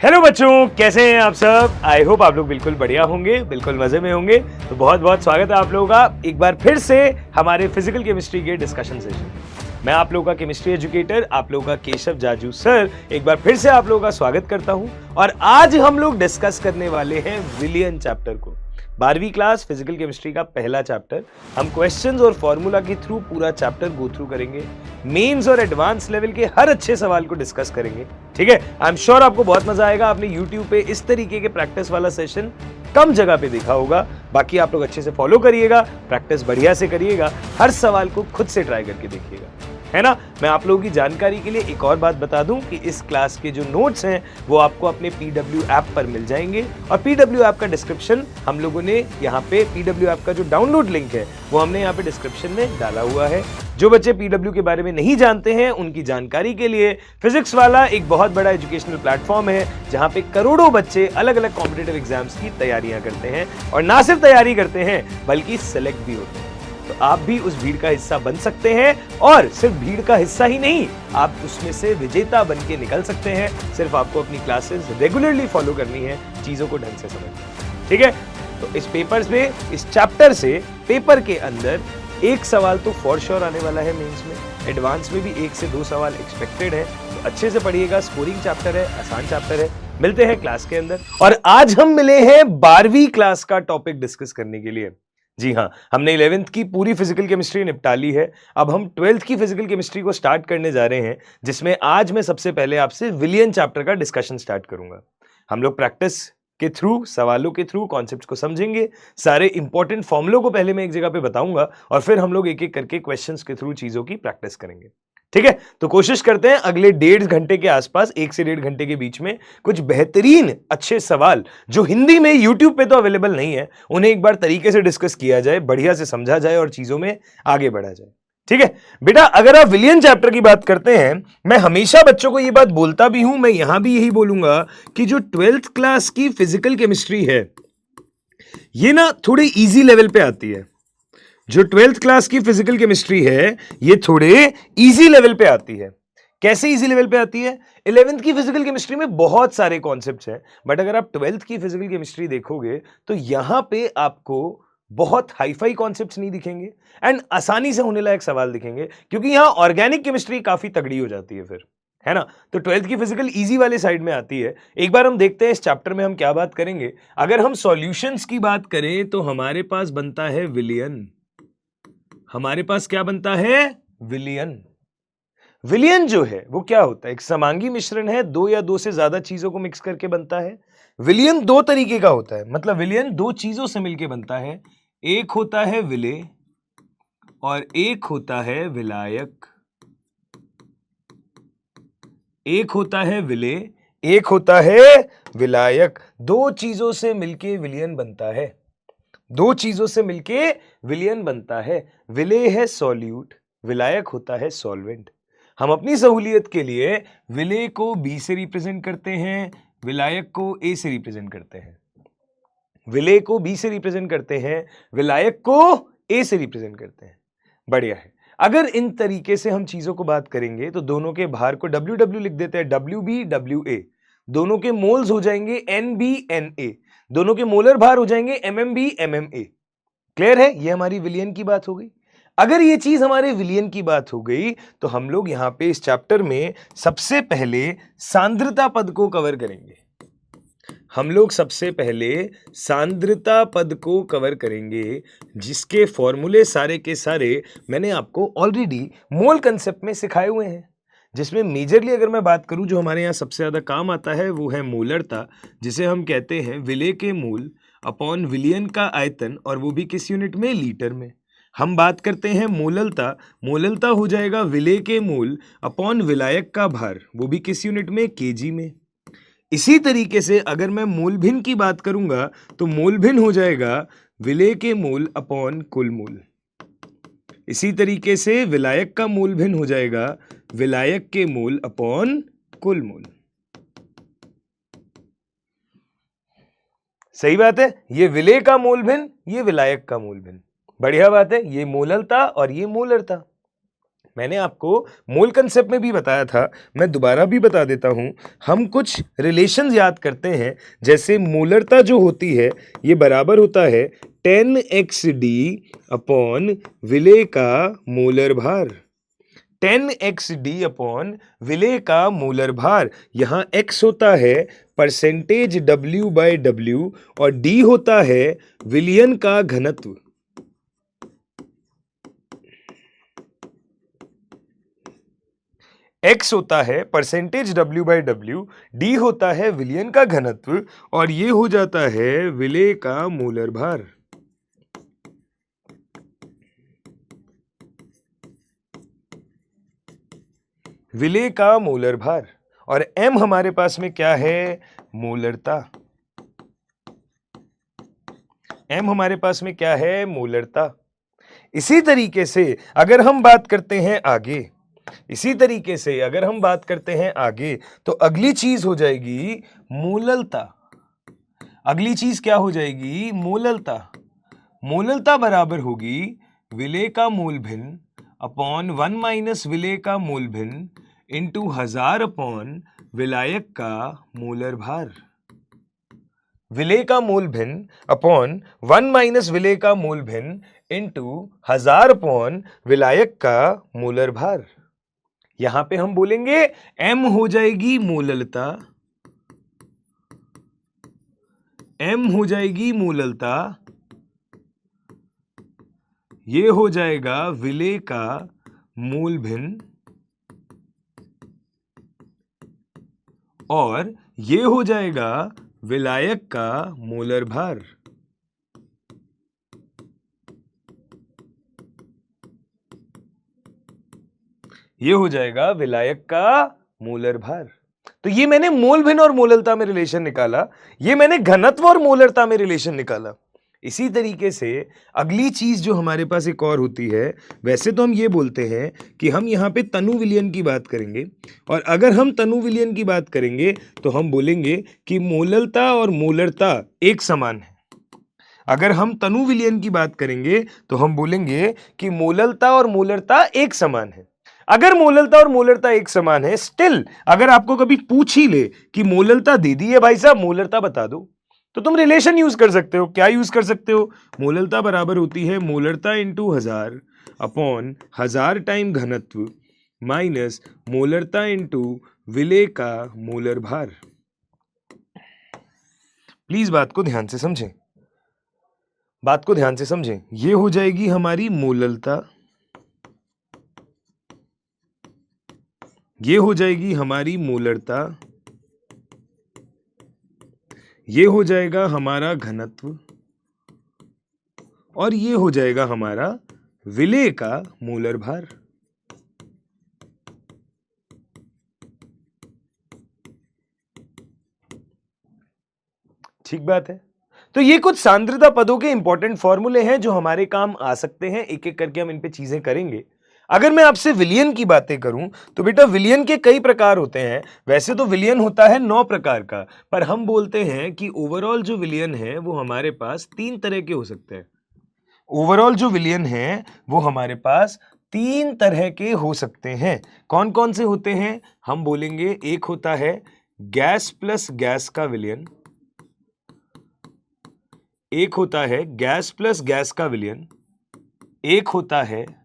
Hello बच्चों, कैसे हैं आप सब। आई होप आप लोग बिल्कुल बढ़िया होंगे, बिल्कुल मजे में होंगे। तो बहुत बहुत स्वागत है आप लोगों का एक बार फिर से हमारे फिजिकल केमिस्ट्री के डिस्कशन सेशन। मैं आप लोगों का केमिस्ट्री एजुकेटर, आप लोगों का केशव जाजू सर, एक बार फिर से आप लोगों का स्वागत करता हूं। और आज हम लोग डिस्कस करने वाले हैं विलियन चैप्टर को। 12वीं क्लास फिजिकल केमिस्ट्री का पहला चैप्टर। हम क्वेश्चंस और फॉर्मूला के थ्रू पूरा चैप्टर गो थ्रू करेंगे। मेंस और एडवांस लेवल के हर अच्छे सवाल को डिस्कस करेंगे। ठीक है, आई एम श्योर आपको बहुत मजा आएगा। आपने YouTube पे इस तरीके के प्रैक्टिस वाला सेशन कम जगह पे देखा होगा। बाकी आप लोग अच्छे से फॉलो करिएगा, प्रैक्टिस बढ़िया से करिएगा, हर सवाल को खुद से ट्राई करके देखिएगा, है ना। मैं आप लोगों की जानकारी के लिए एक और बात बता दूं कि इस क्लास के जो नोट्स हैं वो आपको अपने PW ऐप पर मिल जाएंगे। और PW ऐप का डिस्क्रिप्शन हम लोगों ने यहाँ पे, PW ऐप का जो डाउनलोड लिंक है वो हमने यहाँ पे डिस्क्रिप्शन में डाला हुआ है। जो बच्चे PW के बारे में नहीं जानते हैं उनकी जानकारी के लिए, फिजिक्स वाला एक बहुत बड़ा एजुकेशनल प्लेटफॉर्म है जहाँ पे करोड़ों बच्चे अलग अलग कॉम्पिटिटिव एग्जाम्स की तैयारियां करते हैं। और ना सिर्फ तैयारी करते हैं बल्कि सेलेक्ट भी होते हैं। तो आप भी उस भीड़ का हिस्सा बन सकते हैं। और सिर्फ भीड़ का हिस्सा ही नहीं, आप उसमें से विजेता बन के निकल सकते हैं। सिर्फ आपको अपनी क्लासेस रेगुलरली फॉलो करनी है, चीजों को ढंग से समझना। ठीक है, तो इस पेपर्स में, इस चैप्टर से पेपर के अंदर एक सवाल तो फॉर श्योर आने वाला है मेंस में। एडवांस में भी 1 से 2 सवाल एक्सपेक्टेड है। तो अच्छे से पढ़िएगा, स्कोरिंग चैप्टर है, आसान चैप्टर है। मिलते हैं क्लास के अंदर। और आज हम मिले हैं 12वीं क्लास का टॉपिक डिस्कस करने के लिए। जी हाँ, हमने 11th की पूरी फिजिकल केमिस्ट्री निपटा ली है। अब हम 12th की फिजिकल केमिस्ट्री को स्टार्ट करने जा रहे हैं, जिसमें आज मैं सबसे पहले आपसे विलियन चैप्टर का डिस्कशन स्टार्ट करूंगा। हम लोग प्रैक्टिस के थ्रू, सवालों के थ्रू कॉन्सेप्ट्स को समझेंगे। सारे इंपॉर्टेंट फॉर्मुलों को पहले मैं एक जगह पे बताऊंगा और फिर हम लोग एक एक करके क्वेश्चंस के थ्रू चीजों की प्रैक्टिस करेंगे। ठीक है, तो कोशिश करते हैं अगले 1.5 घंटे के आसपास, 1 से 1.5 घंटे के बीच में कुछ बेहतरीन अच्छे सवाल जो हिंदी में YouTube पे तो अवेलेबल नहीं है, उन्हें एक बार तरीके से डिस्कस किया जाए, बढ़िया से समझा जाए और चीजों में आगे बढ़ा जाए। ठीक है बेटा, अगर आप विलियन चैप्टर की बात करते हैं, मैं हमेशा बच्चों को यह बात बोलता भी हूं, मैं यहां भी यही बोलूंगा कि जो 12th क्लास की फिजिकल केमिस्ट्री है ये ना थोड़ी इजी लेवल पे आती है। जो 12th क्लास की फिजिकल केमिस्ट्री है ये थोड़े इजी लेवल पे आती है। कैसे इजी लेवल पे आती है? 11th की फिजिकल केमिस्ट्री में बहुत सारे कॉन्सेप्ट्स हैं, बट अगर आप 12th की फिजिकल केमिस्ट्री देखोगे तो यहां पे आपको बहुत हाईफाई कॉन्सेप्ट्स नहीं दिखेंगे एंड आसानी से होने लायक सवाल दिखेंगे, क्योंकि यहां ऑर्गेनिक केमिस्ट्री काफी तगड़ी हो जाती है फिर, है ना। तो 12th की फिजिकल इजी वाले साइड में आती है। एक बार हम देखते हैं इस चैप्टर में हम क्या बात करेंगे। अगर हम सॉल्यूशंस की बात करें तो हमारे पास बनता है विलियन। हमारे पास क्या बनता है? विलियन। विलियन जो है वो क्या होता है? एक समांगी मिश्रण है, 2 या 2 से ज्यादा चीजों को मिक्स करके बनता है। विलियन 2 तरीके का होता है, मतलब विलियन 2 चीजों से मिलके बनता है। एक होता है विलेय और एक होता है विलायक। एक होता है विलेय, एक होता है विलायक। 2 चीजों से मिलके विलियन बनता है। 2 चीजों से मिलके विलियन बनता है। विलेय है सॉल्यूट, विलायक होता है सॉल्वेंट। हम अपनी सहूलियत के लिए विलेय को B से रिप्रेजेंट करते हैं, विलायक को A से रिप्रेजेंट करते हैं। विलेय को B से रिप्रेजेंट करते हैं, विलायक को A से रिप्रेजेंट करते हैं। बढ़िया है। अगर इन तरीके से हम चीजों को बात करेंगे तो दोनों के भार को WW लिख देते हैं, WB WA। दोनों के मोल्स हो जाएंगे NB NA। दोनों के मोलर भार हो जाएंगे MMB MMA। क्लियर है? ये हमारी विलियन की बात हो गई। अगर ये चीज हमारे विलियन की बात हो गई तो हम लोग यहां पे इस चैप्टर में सबसे पहले सांद्रता पद को कवर करेंगे। हम लोग सबसे पहले सांद्रता पद को कवर करेंगे, जिसके फॉर्मूले सारे के सारे मैंने आपको ऑलरेडी मोल कंसेप्ट में सिखाए हुए हैं। जिसमें मेजरली अगर मैं बात करूं, जो हमारे यहां सबसे ज्यादा काम आता है वो है मोलरता, जिसे हम कहते हैं विलेय के मोल अपॉन विलियन का आयतन, और वो भी किस यूनिट में? लीटर में। हम बात करते हैं मोललता, मोललता हो जाएगा विलेय के मोल अपॉन विलायक का भार, वो भी किस यूनिट में? केजी में। इसी तरीके से अगर मैं मोल भिन्न की बात करूंगा तो मोल भिन्न हो जाएगा विलेय के मोल अपॉन कुल मोल। इसी तरीके से विलायक का मोल भिन्न हो जाएगा विलायक के मोल अपॉन कुल मोल। सही बात है, ये विलेय का मोल भिन्न, ये विलायक का मोल भिन्न। बढ़िया बात है, ये मोललता और ये मोलरता। मैंने आपको मोल कंसेप्ट में भी बताया था, मैं दोबारा भी बता देता हूं। हम कुछ रिलेशंस याद करते हैं, जैसे मोलरता जो होती है ये बराबर होता है 10xd अपॉन विलेय का मोलर भार। 10xd अपॉन विलेय का मोलर भार। यहां x होता है परसेंटेज W/W और d होता है विलयन का घनत्व। x होता है परसेंटेज W/W, d होता है विलयन का घनत्व और ये हो जाता है विलेय का मोलर भार। विलेय का मोलर भार। और m हमारे पास में क्या है? मोलरता। m हमारे पास में क्या है? मोलरता। इसी तरीके से अगर हम बात करते हैं आगे, तो अगली चीज हो जाएगी मोललता। अगली चीज क्या हो जाएगी? मोललता। मोललता बराबर होगी विलेय का मूल भिन्न अपॉन 1 माइनस विलेय का मूल भिन्न इंटू 1000 अपॉन विलायक का मोलर भार। विलेय का मूल भिन्न अपॉन 1 माइनस विलेय का मूल भिन्न इंटू 1000 अपॉन विलायक का मोलर भार। यहां पे हम बोलेंगे m हो जाएगी मोललता, m हो जाएगी मोललता, ये हो जाएगा विलेय का मूल भिन्न और ये हो जाएगा विलायक का मोलर भार। ये हो जाएगा विलायक का मोलर भार। तो ये मैंने मोल भिन्न और मोललता में रिलेशन निकाला, ये मैंने घनत्व और मोलरता में रिलेशन निकाला। इसी तरीके से अगली चीज जो हमारे पास एक और होती है, वैसे तो हम ये बोलते हैं कि हम यहाँ पे तनु विलयन की बात करेंगे, और अगर हम तनु विलयन की बात करेंगे तो हम बोलेंगे कि मोललता और मोलरता एक समान है। अगर हम तनु विलयन की बात करेंगे तो हम बोलेंगे कि मोललता और मोलरता एक समान है। अगर मोललता और मोलरता एक समान है, स्टिल अगर आपको कभी पूछ ही ले कि मोललता दे दी है भाई साहब, मोलरता बता दो, तो तुम रिलेशन यूज कर सकते हो। क्या यूज कर सकते हो? मोललता बराबर होती है मोलरता इंटू 1000 अपॉन 1000 टाइम घनत्व माइनस मोलरता इंटू विलेय का मोलर भार। प्लीज बात को ध्यान से समझें, बात को ध्यान से समझें। ये हो जाएगी हमारी मोललता, ये हो जाएगी हमारी मोलरता, ये हो जाएगा हमारा घनत्व और ये हो जाएगा हमारा विलेय का मोलर भार। ठीक बात है। तो ये कुछ सांद्रता पदों के इंपॉर्टेंट फॉर्मूले हैं जो हमारे काम आ सकते हैं। एक एक करके हम इन पे चीजें करेंगे। अगर मैं आपसे विलयन की बातें करूं तो बेटा विलयन के कई प्रकार होते हैं। वैसे तो विलयन होता है 9 प्रकार का, पर हम बोलते हैं कि ओवरऑल जो विलयन है वो हमारे पास 3 तरह के हो सकते हैं। ओवरऑल जो विलयन है वो हमारे पास 3 तरह के हो सकते हैं। कौन कौन से होते हैं? हम बोलेंगे एक होता है गैस प्लस गैस का विलयन, एक होता है गैस प्लस गैस का विलयन, एक होता है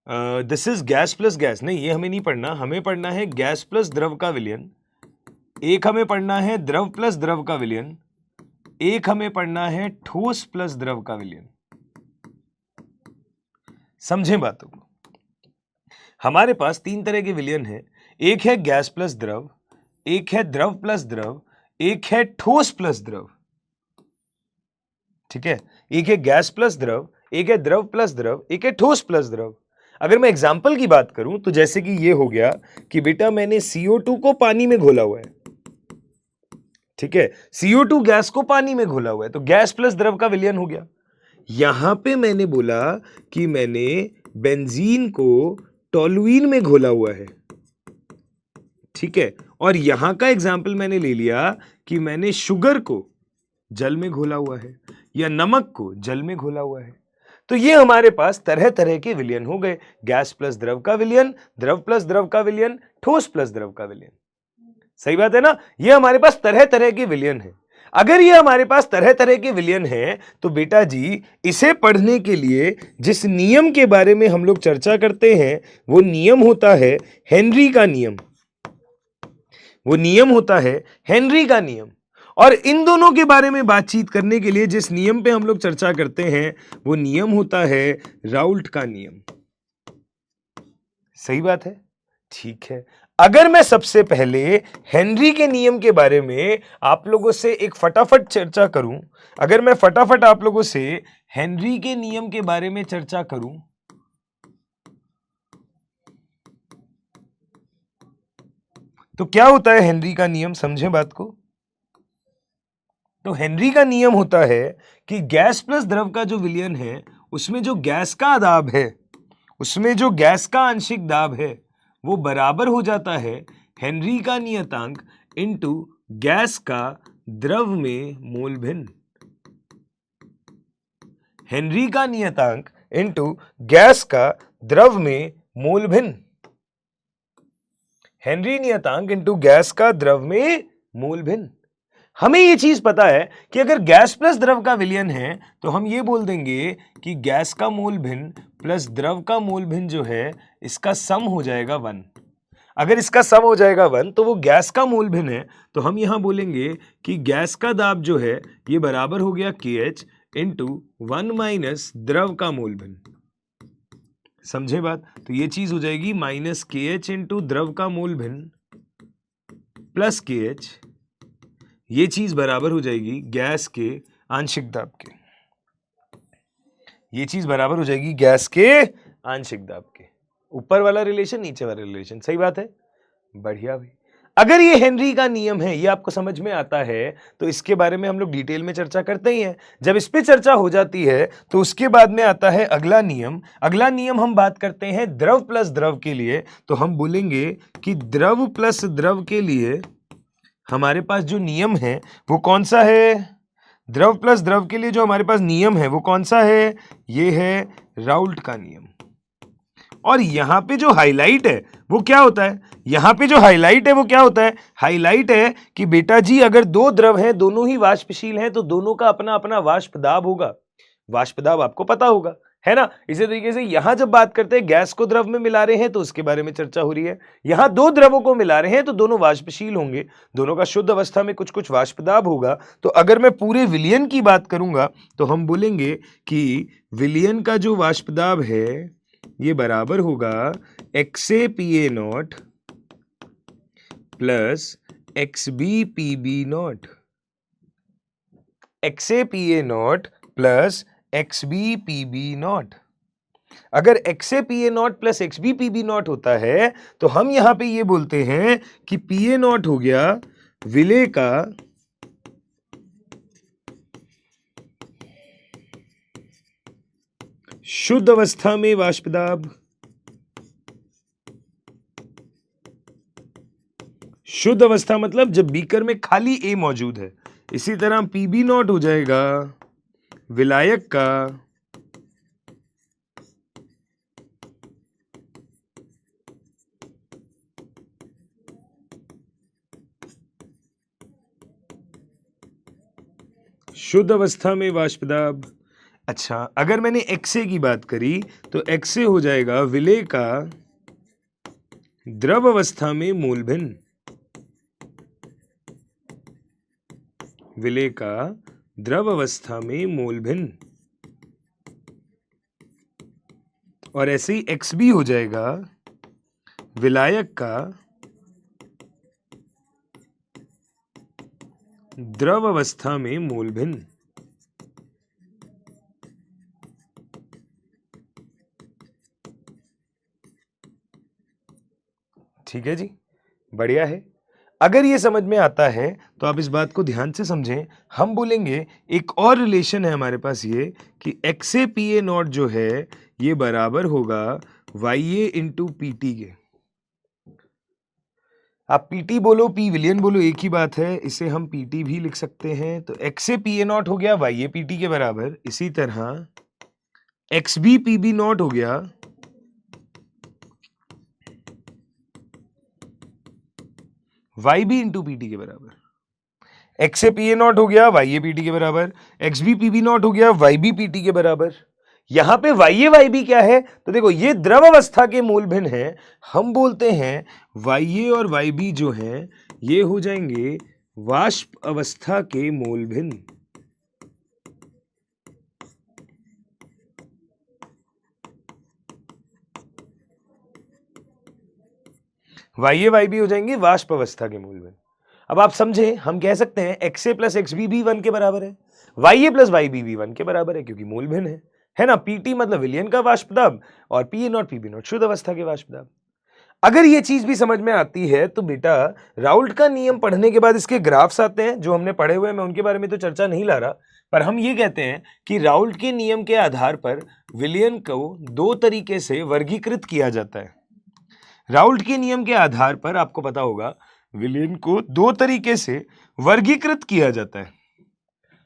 this is gas plus gas, नहीं ये हमें नहीं पढ़ना, हमें पढ़ना है गैस प्लस द्रव का विलयन, एक हमें पढ़ना है द्रव प्लस द्रव का विलयन, एक हमें पढ़ना है ठोस प्लस द्रव का विलयन। समझें बातों को। हमारे पास 3 तरह के विलयन हैं। एक है गैस प्लस द्रव, एक है द्रव प्लस द्रव, एक है ठोस प्लस द्रव। ठीक है, एक है गैस प्लस द्रव, एक है द्रव प्लस द्रव, एक है ठोस प्लस द्रव। अगर मैं एग्जाम्पल की बात करूं तो जैसे कि ये हो गया कि बेटा मैंने CO2 को पानी में घोला हुआ है। ठीक है, CO2 गैस को पानी में घोला हुआ है, तो गैस प्लस द्रव का विलयन हो गया। यहां पे मैंने बोला कि मैंने बेंजीन को टोलुइन में घोला हुआ है। ठीक है, और यहां का एग्जाम्पल मैंने ले लिया कि मैंने शुगर को जल में घोला हुआ है या नमक को जल में घोला हुआ है। तो ये हमारे पास तरह तरह के विलयन हो गए, गैस प्लस द्रव का विलयन, द्रव प्लस द्रव का विलयन, ठोस प्लस द्रव का विलयन। सही बात है ना? ये हमारे पास तरह तरह के विलयन है। अगर ये हमारे पास तरह तरह के विलयन हैं तो बेटा जी इसे पढ़ने के लिए जिस नियम के बारे में हम लोग चर्चा करते हैं वो नियम होता है हेनरी का नियम। वो नियम होता है हेनरी का नियम। और इन दोनों के बारे में बातचीत करने के लिए जिस नियम पे हम लोग चर्चा करते हैं वो नियम होता है राउल्ट का नियम। सही बात है? ठीक है। अगर मैं सबसे पहले हेनरी के नियम के बारे में आप लोगों से एक फटाफट चर्चा करूं, अगर मैं फटाफट आप लोगों से हेनरी के नियम के बारे में चर्चा करूं, तो क्या होता है हेनरी का नियम? समझें बात को। तो हेनरी का नियम होता है कि गैस प्लस द्रव का जो विलयन है उसमें जो गैस का दाब है, उसमें जो गैस का आंशिक दाब है वो बराबर हो जाता है हेनरी का नियतांक इनटू गैस का द्रव में मोल भिन्न। हेनरी का नियतांक इनटू गैस का द्रव में मोल भिन्न। हेनरी नियतांक इनटू गैस का द्रव में मोल भिन्न। हमें यह चीज पता है कि अगर गैस प्लस द्रव का विलयन है तो हम ये बोल देंगे कि गैस का मोल भिन्न प्लस द्रव का मोल भिन्न जो है इसका सम हो जाएगा 1। अगर इसका सम हो जाएगा 1 तो वो गैस का मोल भिन्न है, तो हम यहां बोलेंगे कि गैस का दाब जो है ये बराबर हो गया KH इंटू 1 माइनस द्रव का मोल भिन्न। समझे बात? तो ये चीज हो जाएगी माइनस KH इंटू द्रव का मोल भिन्न प्लस KH, ये चीज बराबर हो जाएगी गैस के आंशिक दाब के। ये चीज बराबर हो जाएगी गैस के आंशिक दाब के। ऊपर वाला रिलेशन नीचे वाला रिलेशन। सही बात है? बढ़िया भाई। अगर ये हेनरी का नियम है, ये आपको समझ में आता है, तो इसके बारे में हम लोग डिटेल में चर्चा करते ही हैं। जब इस पे चर्चा हो जाती है तो उसके बाद में आता है अगला नियम। अगला नियम हम बात करते हैं द्रव प्लस द्रव के लिए। तो हम बोलेंगे कि द्रव प्लस द्रव के लिए हमारे पास जो नियम है वो कौन सा है? द्रव प्लस द्रव के लिए जो हमारे पास नियम है वो कौन सा है? ये है राउल्ट का नियम। और यहां पे जो हाईलाइट है वो क्या होता है? यहां पे जो हाईलाइट है वो क्या होता है? हाईलाइट है कि बेटा जी अगर दो द्रव हैं, दोनों ही वाष्पशील हैं, तो दोनों का अपना अपना वाष्प दाब होगा। वाष्प दाब आपको पता होगा, है ना? इसी तरीके से यहां जब बात करते हैं गैस को द्रव में मिला रहे हैं तो उसके बारे में चर्चा हो रही है। यहां दो द्रवों को मिला रहे हैं तो दोनों वाष्पशील होंगे, दोनों का शुद्ध अवस्था में कुछ कुछ वाष्प दाब होगा। तो अगर मैं पूरे विलयन की बात करूंगा तो हम बोलेंगे कि विलयन का जो वाष्प दाब है ये बराबर होगा XAPA0 plus XBPB0। XAPA0 plus XBPB0। अगर XAPA0 प्लस XBPB0 होता है तो हम यहां पे ये बोलते हैं कि PA0 हो गया विलय का शुद्ध अवस्था में वाष्प दाब। शुद्ध अवस्था मतलब जब बीकर में खाली A मौजूद है। इसी तरह PB0 हो जाएगा विलायक का शुद्ध अवस्था में वाष्प दाब। अच्छा, अगर मैंने XA की बात करी तो XA हो जाएगा विलय का द्रव अवस्था में मोल भिन्न। विलय का द्रव अवस्था में मोल भिन्न। और ऐसे ही XB हो जाएगा विलायक का द्रव अवस्था में मोल भिन्न। ठीक है जी, बढ़िया है। अगर ये समझ में आता है तो आप इस बात को ध्यान से समझें। हम बोलेंगे एक और रिलेशन है हमारे पास ये कि XAPA0 जो है ये बराबर होगा YA इंटू PT के। आप PT बोलो P विलयन बोलो एक ही बात है, इसे हम PT भी लिख सकते हैं। तो XAPA0 हो गया YAPT के बराबर। इसी तरह X B P B naught हो गया Y B into P T के बराबर, X A P A naught हो गया वाई ए पी टी के बराबर, X B P B naught हो गया वाई बी पी टी के बराबर। यहां पे वाई ए वाई बी क्या है, तो देखो ये द्रव अवस्था के मूल भिन्न है, हम बोलते हैं वाई ए और वाई बी जो हैं ये हो जाएंगे वाष्प अवस्था के मूल भिन्न। वाई ए वाई बी हो जाएंगे वाष्प अवस्था के मूल भिन्न। अब आप समझे, हम कह सकते हैं एक्स ए प्लस एक्स बी भी 1 के बराबर है, वाई ए प्लस वाई बी भी 1 के बराबर है क्योंकि मूल भिन्न है ना। पीटी मतलब विलयन का वाष्प दाब और P A naught P B naught शुद्ध अवस्था के वाष्प दाब। अगर ये चीज भी समझ में आती है तो बेटा राउल्ट का नियम पढ़ने के बाद इसके ग्राफ्स आते हैं जो हमने पढ़े हुए हैं, मैं उनके बारे में तो चर्चा नहीं ला रहा, पर हम ये कहते हैं कि राउल्ट के नियम के आधार पर विलयन को दो तरीके से वर्गीकृत किया जाता है। राउल्ट के नियम के आधार पर आपको पता होगा विलयन को दो तरीके से वर्गीकृत किया जाता है।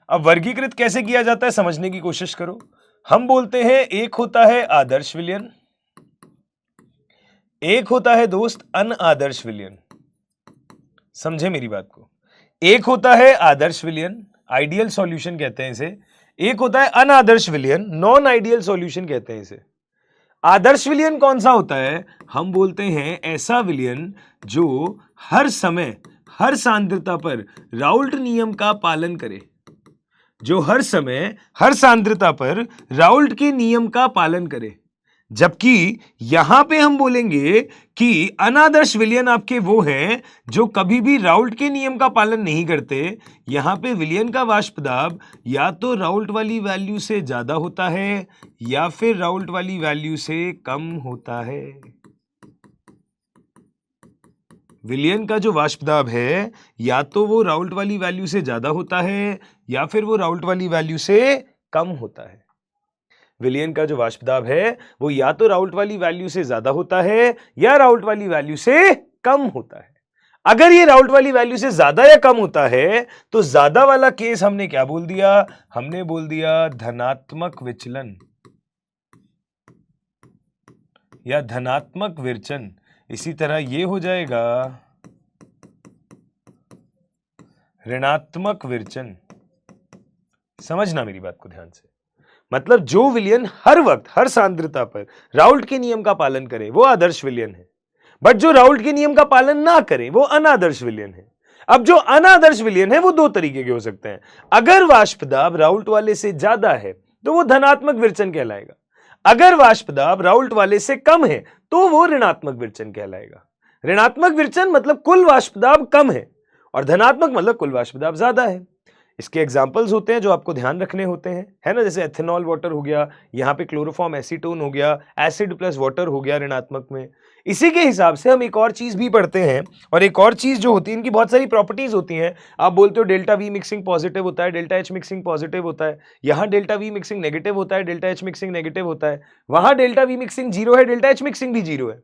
अब वर्गीकृत कैसे किया जाता है समझने की कोशिश करो। हम बोलते हैं एक होता है आदर्श विलयन, एक होता है दोस्त अनादर्श विलयन। समझे मेरी बात को, एक होता है आदर्श विलयन, आइडियल सॉल्यूशन कहते हैं इसे, एक होता है अनादर्श विलयन, नॉन आइडियल सॉल्यूशन कहते हैं इसे। आदर्श विलयन कौन सा होता है, हम बोलते हैं ऐसा विलयन जो हर समय हर सांद्रता पर राउल्ट नियम का पालन करे, जो हर समय हर सांद्रता पर राउल्ट के नियम का पालन करे। जबकि यहां पे हम बोलेंगे कि अनादर्श विलयन आपके वो हैं जो कभी भी राउल्ट के नियम का पालन नहीं करते। यहां पे विलयन का वाष्प दाब या तो राउल्ट वाली वैल्यू से ज्यादा होता है या फिर राउल्ट वाली वैल्यू से कम होता है। विलयन का जो वाष्प दाब है या तो वो राउल्ट वाली वैल्यू से ज्यादा होता है या फिर वो राउल्ट वाली वैल्यू से कम होता है। विलयन का जो वाष्प दाब है वो या तो राउल्ट वाली वैल्यू से ज्यादा होता है या राउल्ट वाली वैल्यू से कम होता है। अगर ये राउल्ट वाली वैल्यू से ज्यादा या कम होता है तो ज्यादा वाला केस हमने क्या बोल दिया, हमने बोल दिया धनात्मक विचलन या धनात्मक विरचन। इसी तरह ये हो जाएगा ऋणात्मक विरचन। समझना मेरी बात को ध्यान से, मतलब जो विलयन हर वक्त हर सांद्रता पर राउल्ट के नियम का पालन करे वो आदर्श विलयन है, बट जो राउल्ट के नियम का पालन ना करे वो अनादर्श विलयन है। अब जो अनादर्श विलयन है वो दो तरीके के हो सकते हैं। अगर वाष्प दाब राउल्ट वाले से ज्यादा है तो वो धनात्मक विरचन कहलाएगा, अगर वाष्प दाब राउल्ट वाले से कम है तो वो ऋणात्मक विरचन कहलाएगा। ऋणात्मक विरचन मतलब कुल वाष्प दाब कम है और धनात्मक मतलब कुल वाष्प दाब ज्यादा है। इसके एग्जाम्पल्स होते हैं जो आपको ध्यान रखने होते हैं, है ना, जैसे एथेनॉल वाटर हो गया, यहाँ पे क्लोरोफॉर्म एसीटोन हो गया, एसिड प्लस वाटर हो गया ऋणात्मक में। इसी के हिसाब से हम एक और चीज भी पढ़ते हैं, और एक और चीज जो होती है, इनकी बहुत सारी प्रॉपर्टीज होती हैं। आप बोलते हो डेल्टा वी मिक्सिंग पॉजिटिव होता है, डेल्टा एच मिक्सिंग पॉजिटिव होता है, यहाँ डेल्टा वी मिक्सिंग नेगेटिव होता है, डेल्टा एच मिक्सिंग नेगेटिव होता है, वहां डेल्टा वी मिक्सिंग जीरो है, डेल्टा एच मिक्सिंग भी जीरो है।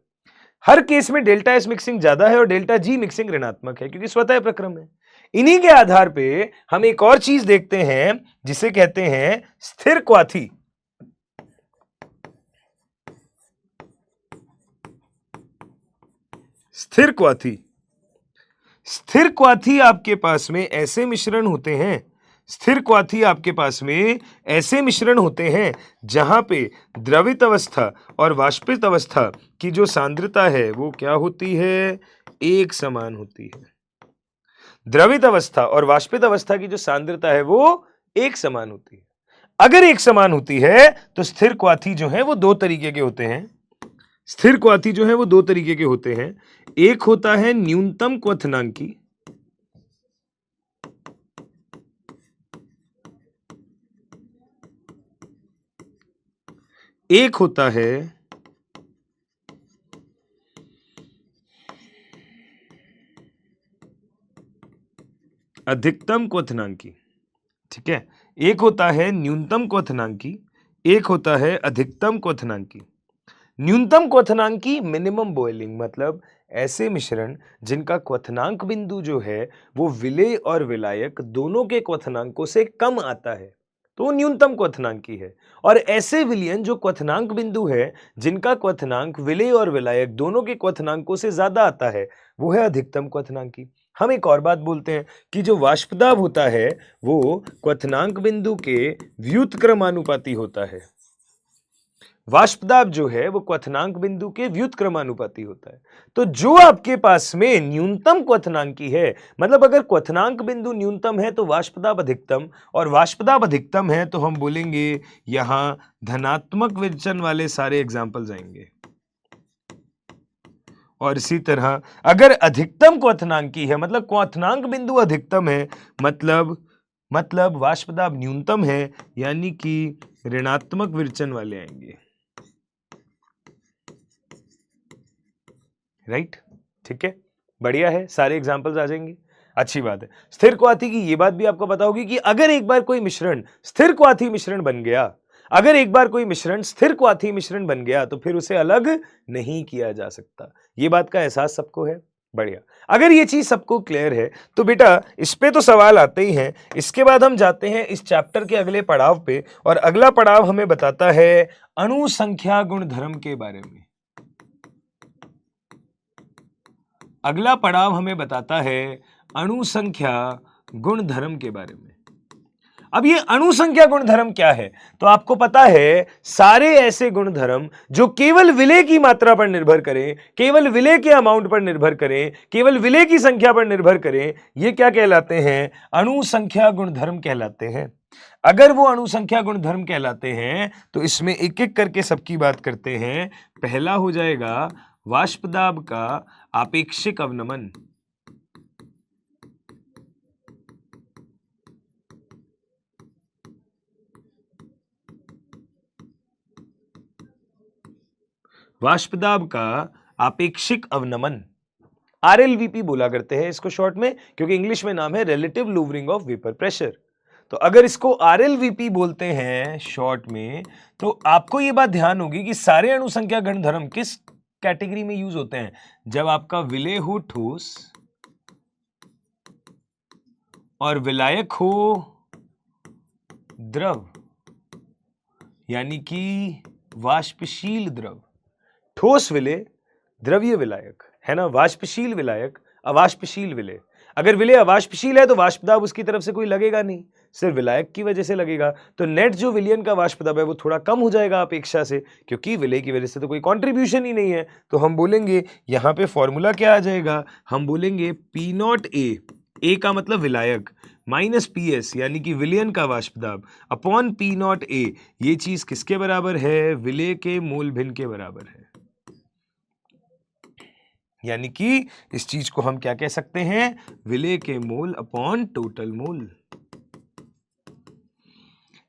हर केस में डेल्टा एच मिक्सिंग ज्यादा है और डेल्टा जी मिक्सिंग ऋणात्मक है क्योंकि स्वतः प्रक्रम है। इन्हीं के आधार पे हम एक और चीज देखते हैं जिसे कहते हैं स्थिर क्वाथी। स्थिर क्वाथी, स्थिर क्वाथी आपके पास में ऐसे मिश्रण होते हैं, स्थिर क्वाथी आपके पास में ऐसे मिश्रण होते हैं जहां पे द्रवित अवस्था और वाष्पित अवस्था की जो सांद्रता है वो क्या होती है, एक समान होती है। द्रवित अवस्था और वाष्पित अवस्था की जो सांद्रता है वो एक समान होती है। अगर एक समान होती है तो स्थिर क्वाथी जो है वो दो तरीके के होते हैं। स्थिर क्वाथी जो है वो दो तरीके के होते हैं। एक होता है न्यूनतम क्वथनांकी, एक होता है अधिकतम क्वथनांकी। ठीक है, एक होता है न्यूनतम क्वथनांकी, एक होता है अधिकतम क्वथनांकी। न्यूनतम क्वथनांकी मिनिमम बॉइलिंग, मतलब ऐसे मिश्रण जिनका क्वथनांक बिंदु जो है वो विलेय और विलायक दोनों के क्वथनांकों से कम आता है। तो वो न्यूनतम क्वथनांकी है। और ऐसे विलयन जो क्वथनांक बिंदु है, जिनका क्वथनांक विलेय और विलायक दोनों के क्वथनांकों से ज्यादा आता है, वो है अधिकतम क्वथनांकी। हम एक और बात बोलते हैं कि जो वाष्पदाब होता है वो क्वथनांक बिंदु के व्युत्क्रमानुपाती होता है। वाष्पदाब जो है वो क्वथनांक बिंदु के व्युत्क्रमानुपाती होता है। तो जो आपके पास में न्यूनतम क्वथनांकी है, मतलब अगर क्वथनांक बिंदु न्यूनतम है तो वाष्पदाब अधिकतम, और वाष्पदाब अधिकतम है तो हम बोलेंगे यहां धनात्मक विचलन वाले सारे एग्जाम्पल्स आएंगे। और इसी तरह अगर अधिकतम क्वथनांकी है, मतलब क्वथनांक बिंदु अधिकतम है, मतलब वाष्पदाब न्यूनतम है, यानी कि ऋणात्मक विचलन वाले आएंगे। राइट, ठीक है, बढ़िया है, सारे एग्जाम्पल्स आ जाएंगे, अच्छी बात है। स्थिर क्वाथी की ये बात भी आपको पता होगी कि अगर एक बार कोई मिश्रण स्थिर क्वाथी मिश्रण बन गया, अगर एक बार कोई मिश्रण स्थिर क्वाथी मिश्रण बन गया तो फिर उसे अलग नहीं किया जा सकता। ये बात का एहसास सबको है, बढ़िया। अगर ये चीज सबको क्लियर है तो बेटा इस पे तो सवाल आते ही हैं। इसके बाद हम जाते हैं इस चैप्टर के अगले पड़ाव पे, और अगला पड़ाव हमें बताता है अणु संख्या गुणधर्म के बारे में। अगला पड़ाव हमें बताता है अणु संख्या गुणधर्म के बारे में। अब ये अणु संख्या गुणधर्म क्या है? तो आपको पता है सारे ऐसे गुणधर्म जो केवल विलेय की मात्रा पर निर्भर करें, केवल विलेय के अमाउंट पर निर्भर करें, केवल विलेय की संख्या पर निर्भर करें, ये क्या कहलाते हैं? अणु संख्या गुणधर्म कहलाते हैं। अगर वो अणु संख्या गुणधर्म कहलाते हैं तो इसमें एक एक करके सबकी बात करते हैं। पहला हो जाएगा वाष्पदाब का आपेक्षिक अवनमन। वाष्पदाब का आपेक्षिक अवनमन, आरएलवीपी बोला करते हैं इसको शॉर्ट में, क्योंकि इंग्लिश में नाम है रिलेटिव लूवरिंग ऑफ वेपर प्रेशर। तो अगर इसको आरएलवीपी बोलते हैं शॉर्ट में, तो आपको यह बात ध्यान होगी कि सारे अणु संख्या गुणधर्म किस कैटेगरी में यूज होते हैं? जब आपका विलेय हो ठोस और विलायक हो द्रव, यानी कि वाष्पशील द्रव। ठोस विलेय, द्रवीय विलायक, है ना, वाष्पशील विलायक, अवाष्पशील विलेय। अगर विलेय अवाष्पशील है तो वाष्पदाब उसकी तरफ से कोई लगेगा नहीं, सिर्फ विलायक की वजह से लगेगा। तो नेट जो विलयन का वाष्पदाब है वो थोड़ा कम हो जाएगा अपेक्षा से, क्योंकि विलेय की वजह से तो कोई कंट्रीब्यूशन ही नहीं है। तो हम बोलेंगे यहां पे फॉर्मूला क्या आ जाएगा? हम बोलेंगे पी नॉट ए का मतलब विलायक, माइनस पी एस यानी कि विलयन का वाष्पदाब, अपॉन पी नॉट ए। ये चीज किसके बराबर है? विलेय के मोल भिन्न के बराबर है। यानी कि इस चीज को हम क्या कह सकते हैं? विलेय के मोल अपॉन टोटल मोल।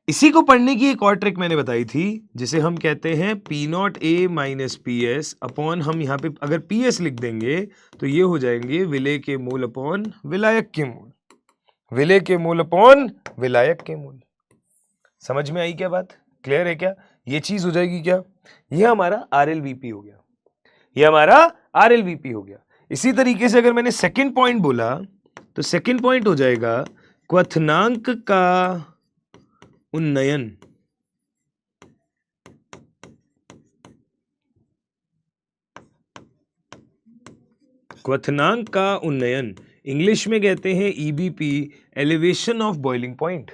इसी को पढ़ने की एक और ट्रिक मैंने बताई थी, जिसे हम कहते हैं P not a minus P S upon, हम यहां पे अगर पी एस लिख देंगे तो ये हो जाएंगे विलेय के मोल अपॉन विलायक के मोल, विलेय के मोल अपॉन विलायक के मोल। समझ में आई क्या बात? क्लियर है क्या? ये चीज हो जाएगी क्या? ये हमारा आरएलवीपी हो गया, ये हमारा आरएलवीपी हो गया। इसी तरीके से अगर मैंने सेकंड पॉइंट बोला तो सेकंड पॉइंट हो जाएगा क्वथनांक का उन्नयन। क्वथनांक का उन्नयन इंग्लिश में कहते हैं EBP, elevation of boiling point.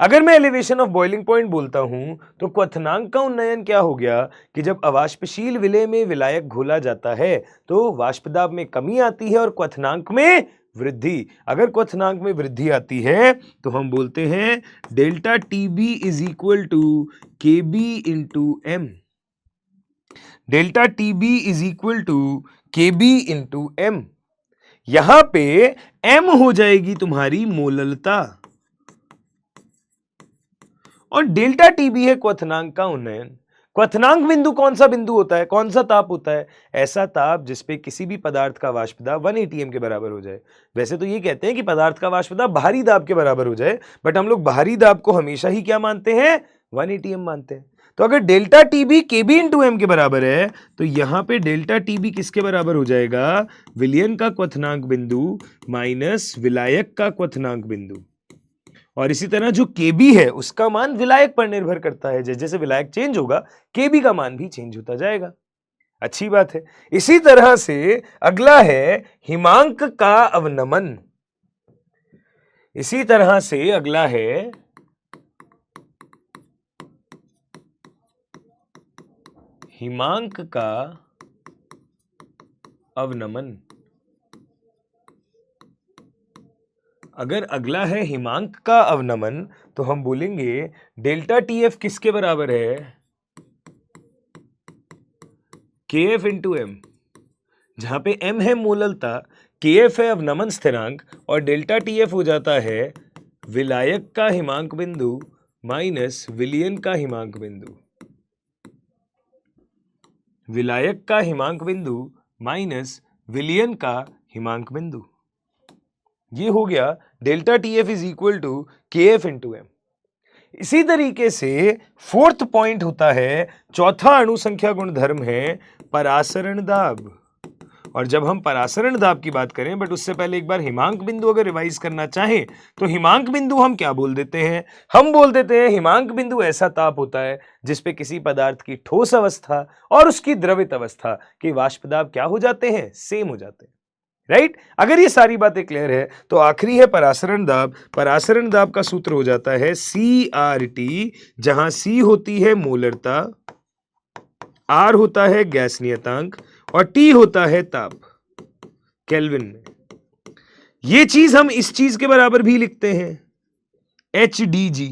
अगर मैं एलिवेशन ऑफ बॉइलिंग पॉइंट बोलता हूं तो क्वथनांक का उन्नयन क्या हो गया कि जब अवाष्पशील विलेय में विलायक घोला जाता है तो वाष्पदाब में कमी आती है और क्वथनांक में वृद्धि। अगर क्वथनांक में वृद्धि आती है तो हम बोलते हैं delta Tb is equal to K b into m. Delta Tb is equal to K b into M. यहां पे एम हो जाएगी तुम्हारी मोललता और डेल्टा टीबी है क्वथनांक का उन्नयन। क्वथनांक बिंदु कौन सा बिंदु होता है? कौन सा ताप होता है? ऐसा ताप जिसपे किसी भी पदार्थ का वाष्पदाब 1 atm के बराबर हो जाए। वैसे तो ये कहते हैं कि पदार्थ का वाष्पदाब बाहरी दाब के बराबर हो जाए, बट हम लोग बाहरी दाब को हमेशा ही क्या मानते हैं? 1 atm मानते हैं। तो अगर डेल्टा टीबी केबी इंटू एम के बराबर है तो यहां पे डेल्टा टीबी किसके बराबर हो जाएगा? विलयन का क्वथनांक बिंदु माइनस विलायक का क्वथनांक बिंदु। और इसी तरह जो Kb है उसका मान विलायक पर निर्भर करता है, जैसे जैसे विलायक चेंज होगा Kb का मान भी चेंज होता जाएगा। अच्छी बात है। इसी तरह से अगला है हिमांक का अवनमन। इसी तरह से अगला है हिमांक का अवनमन। अगर अगला है हिमांक का अवनमन तो हम बोलेंगे डेल्टा टीएफ किसके बराबर है? KF इंटू एम, जहां पे m है मोललता, KF है अवनमन स्थिरांक और डेल्टा TF हो जाता है विलायक का हिमांक बिंदु माइनस विलयन का हिमांक बिंदु। विलायक का हिमांक बिंदु माइनस विलयन का हिमांक बिंदु। ये हो गया delta TF is equal to KF into M. इसी तरीके से फोर्थ पॉइंट होता है, चौथा अणुसंख्या गुणधर्म है परासरण दाब। और जब हम परासरण दाब की बात करें, बट उससे पहले एक बार हिमांक बिंदु अगर रिवाइज करना चाहें तो हिमांक बिंदु हम क्या बोल देते हैं? हम बोल देते हैं हिमांक बिंदु ऐसा ताप होता है जिसपे किसी पदार्थ की ठोस अवस्था और उसकी द्रवित अवस्था के वाष्प दाब क्या हो जाते हैं? सेम हो जाते हैं। राइट? अगर ये सारी बातें क्लियर है तो आखिरी है परासरण दाब। परासरण दाब का सूत्र हो जाता है CRT, जहां C होती है मोलरता, R होता है गैस नियतांक और T होता है ताप केल्विन में। ये चीज हम इस चीज के बराबर भी लिखते हैं HDG।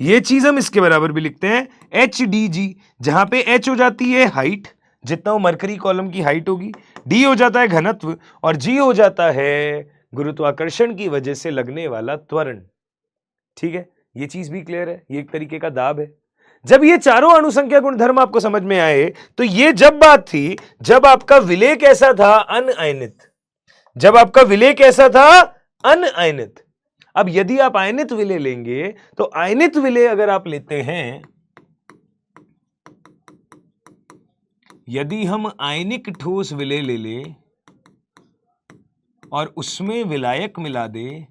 ये चीज हम इसके बराबर भी लिखते हैं HDG, जहां पे H हो जाती है हाइट, जितना वो मरकरी कॉलम की हाइट होगी, D हो जाता है घनत्व और G हो जाता है गुरुत्वाकर्षण की वजह से लगने वाला त्वरण। ठीक है, ये चीज भी क्लियर है, ये एक तरीके का दाब है। जब ये चारों अणुसंख्या गुणधर्म आपको समझ में आए तो ये जब बात थी जब आपका विलेय कैसा था? अनआयनित। जब आपका विलेय कैसा था? अनआयनित। अब यदि आप आयनित विलेय लेंगे तो आयनित विलेय अगर आप लेते हैं, यदि हम आयनिक ठोस विलेय ले लें और उसमें विलायक मिला दें,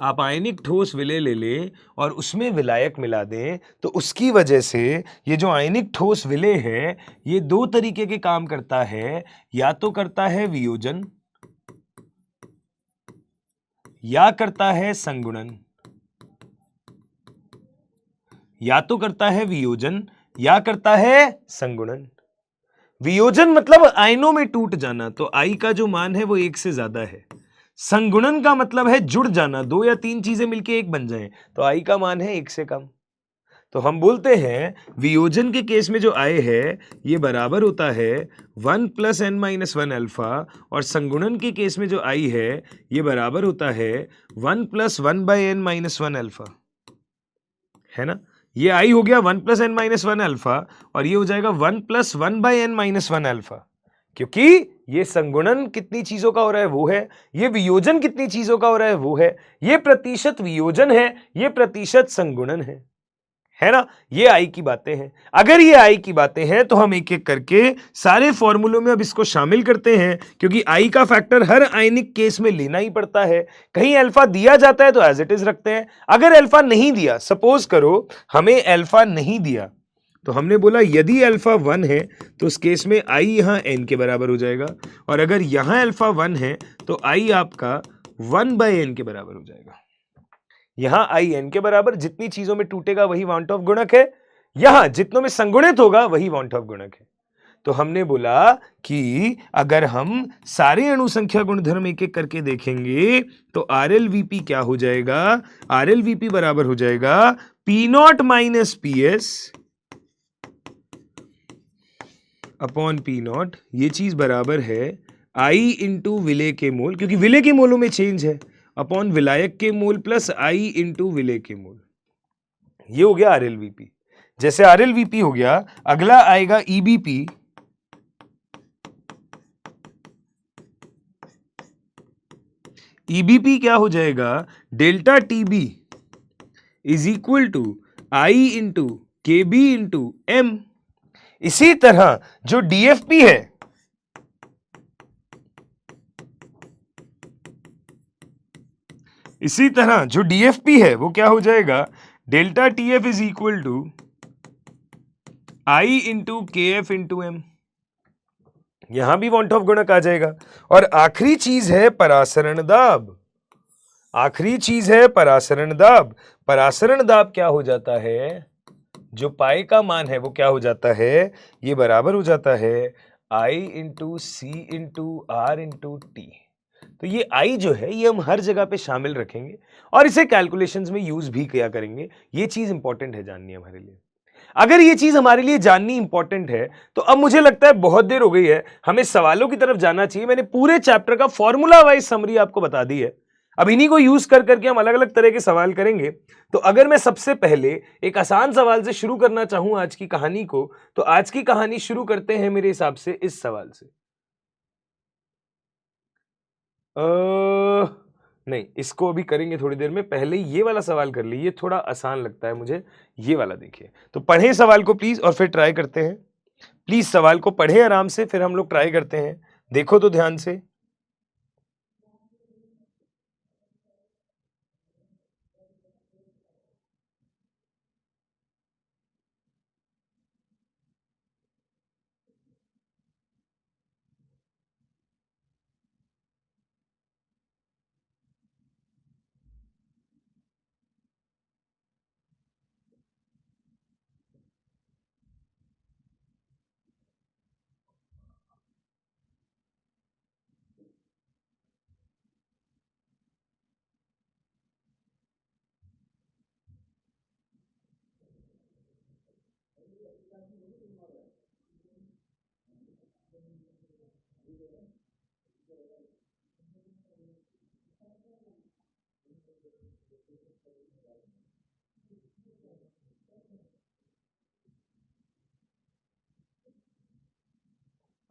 आप आयनिक ठोस विलेय ले लें और उसमें विलायक मिला दें, तो उसकी वजह से ये जो आयनिक ठोस विलेय है ये दो तरीके के काम करता है। या तो करता है वियोजन या करता है संगुणन। या तो करता है वियोजन या करता है संगुणन। वियोजन मतलब आयनों में टूट जाना, तो आई का जो मान है वो 1 से ज्यादा है। संगुणन का मतलब है जुड़ जाना, 2 या 3 चीजें मिलके एक बन जाएं, तो आई का मान है 1 से कम। तो हम बोलते हैं वियोजन के केस में जो आई है ये बराबर होता है 1 + n-1 अल्फा, और संगुणन के केस में जो आई है ये बराबर होता है 1 + 1/n-1 अल्फा। है ना? ये आई हो गया 1 + n-1 अल्फा और ये हो जाएगा 1 + 1/n-1 अल्फा, क्योंकि ये संगुणन कितनी चीजों का हो रहा है वो है, ये वियोजन कितनी चीजों का हो रहा है वो है। ये प्रतिशत वियोजन है, ये प्रतिशत संगुणन है ना? ये आई की बातें हैं। अगर ये आई की बातें हैं तो हम एक एक करके सारे फॉर्मूलों में अब इसको शामिल करते हैं, क्योंकि आई का फैक्टर हर आयनिक केस में लेना ही पड़ता है। कहीं अल्फा दिया जाता है तो एज इट इज रखते हैं, अगर अल्फा नहीं दिया, सपोज करो हमें अल्फा नहीं दिया, तो हमने बोला यदि अल्फा 1 है तो उस केस में आई यहां n के बराबर हो जाएगा, और अगर यहां अल्फा 1 है तो आई आपका 1/n के बराबर हो जाएगा। यहां आई n के बराबर, जितनी चीजों में टूटेगा वही वांट ऑफ गुणक है, यहां जितनों में संगुणित होगा वही वांट ऑफ गुणक है। तो हमने बोला कि अगर हम सारे अणुसंख्या गुणधर्म एक एक करके देखेंगे तो RLVP क्या हो जाएगा? RLVP बराबर हो जाएगा P0 - PS अपॉन P0। ये चीज बराबर है I इंटू विलेय के मोल, क्योंकि विलेय के मोलों में चेंज है, अपॉन विलायक के मोल प्लस I इंटू विलेय के मोल। ये हो गया RLVP। जैसे RLVP हो गया, अगला आएगा EBP। EBP क्या हो जाएगा? Delta TB is equal to I into KB into M। इसी तरह जो DFP है, इसी तरह जो डीएफपी है वो क्या हो जाएगा, delta TF is equal to I into K F into M. यहां भी वॉन ऑफ गुणक आ जाएगा। और आखिरी चीज है परासरण दाब। आखिरी चीज है परासरण दाब। परासरण दाब क्या हो जाता है, जो पाई का मान है वो क्या हो जाता है, ये बराबर हो जाता है i into c into r into t. तो ये आई जो है ये हम हर जगह पे शामिल रखेंगे और इसे कैलकुलेशंस में यूज भी किया करेंगे। ये चीज इंपॉर्टेंट है जाननी हमारे लिए। अगर ये चीज हमारे लिए जाननी इंपॉर्टेंट है तो अब मुझे लगता है बहुत देर हो गई है, हमें सवालों की तरफ जाना चाहिए। मैंने पूरे चैप्टर का फॉर्मूला वाइज समरी आपको बता दी है। अब इन्हीं को यूज कर करके हम अलग अलग तरह के सवाल करेंगे। तो अगर मैं सबसे पहले एक आसान सवाल से शुरू करना चाहूं आज की कहानी को, तो आज की कहानी शुरू करते हैं मेरे हिसाब से इस सवाल से। नहीं, इसको अभी करेंगे थोड़ी देर में। पहले ये वाला सवाल कर लीजिए, थोड़ा आसान लगता है मुझे। ये वाला देखिए, तो पढ़ें सवाल को प्लीज और फिर ट्राई करते हैं। प्लीज सवाल को पढ़ें आराम से, फिर हम लोग ट्राई करते हैं। देखो तो ध्यान से।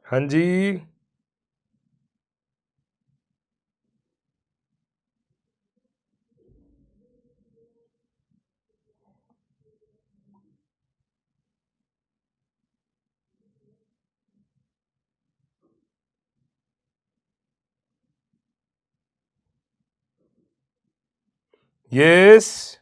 हाँ जी, यस।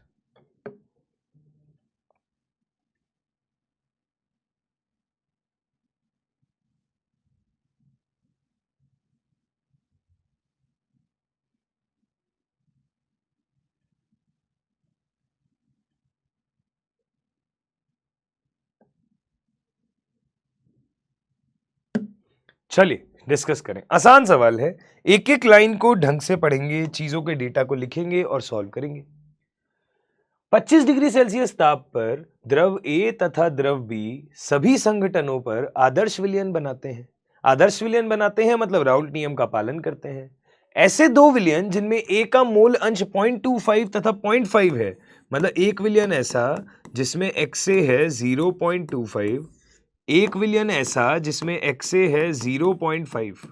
चलिए डिस्कस करें। आसान सवाल है, एक एक लाइन को ढंग से पढ़ेंगे, चीजों के डेटा को लिखेंगे और सॉल्व करेंगे। 25 डिग्री सेल्सियस ताप पर द्रव ए तथा द्रव बी सभी संघटनों पर आदर्श विलयन बनाते हैं। आदर्श विलयन बनाते हैं मतलब राउल्ट नियम का पालन करते हैं। ऐसे दो विलयन जिनमें ए का मोल अंश 0.25 तथा 0.5 है, मतलब एक विलयन ऐसा जिसमें एक्सए है 0.25, एक विलयन ऐसा जिसमें एक्सए है 0.5।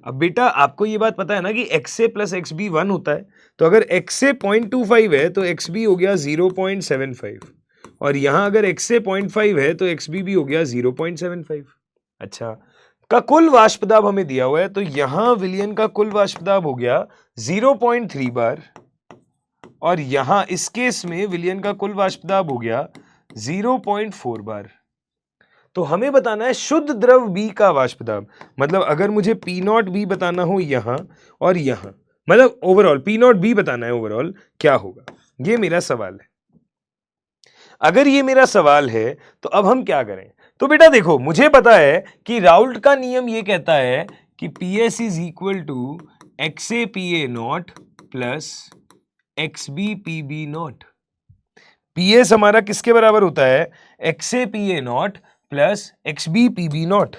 अब बेटा आपको ये बात पता है ना कि एक्सए प्लस एक्स बी 1 होता है, तो अगर एक्सए 0.25 है तो एक्स बी हो गया 0.75, और यहां अगर एक्सए 0.5 है तो एक्स बी भी हो गया 0.75। अच्छा, का कुल वाष्प दाब हमें दिया हुआ है, तो यहां विलयन का कुल वाष्प दाब हो गया 0.3 बार, और यहां इस केस में विलयन का कुल वाष्प दाब हो गया 0.4 बार। तो हमें बताना है शुद्ध द्रव बी का वाष्प दाब। मतलब अगर मुझे पी नॉट बी बताना हो यहां और यहां, मतलब ओवरऑल पी नॉट बी बताना है, ओवरऑल क्या होगा, ये मेरा सवाल है। अगर ये मेरा सवाल है तो अब हम क्या करें। तो बेटा देखो, मुझे पता है कि राउल्ट का नियम ये कहता है कि P S is equal to X A P A naught plus X B P B naught. P S हमारा किसके बराबर होता है, X A P A naught plus X B P B naught.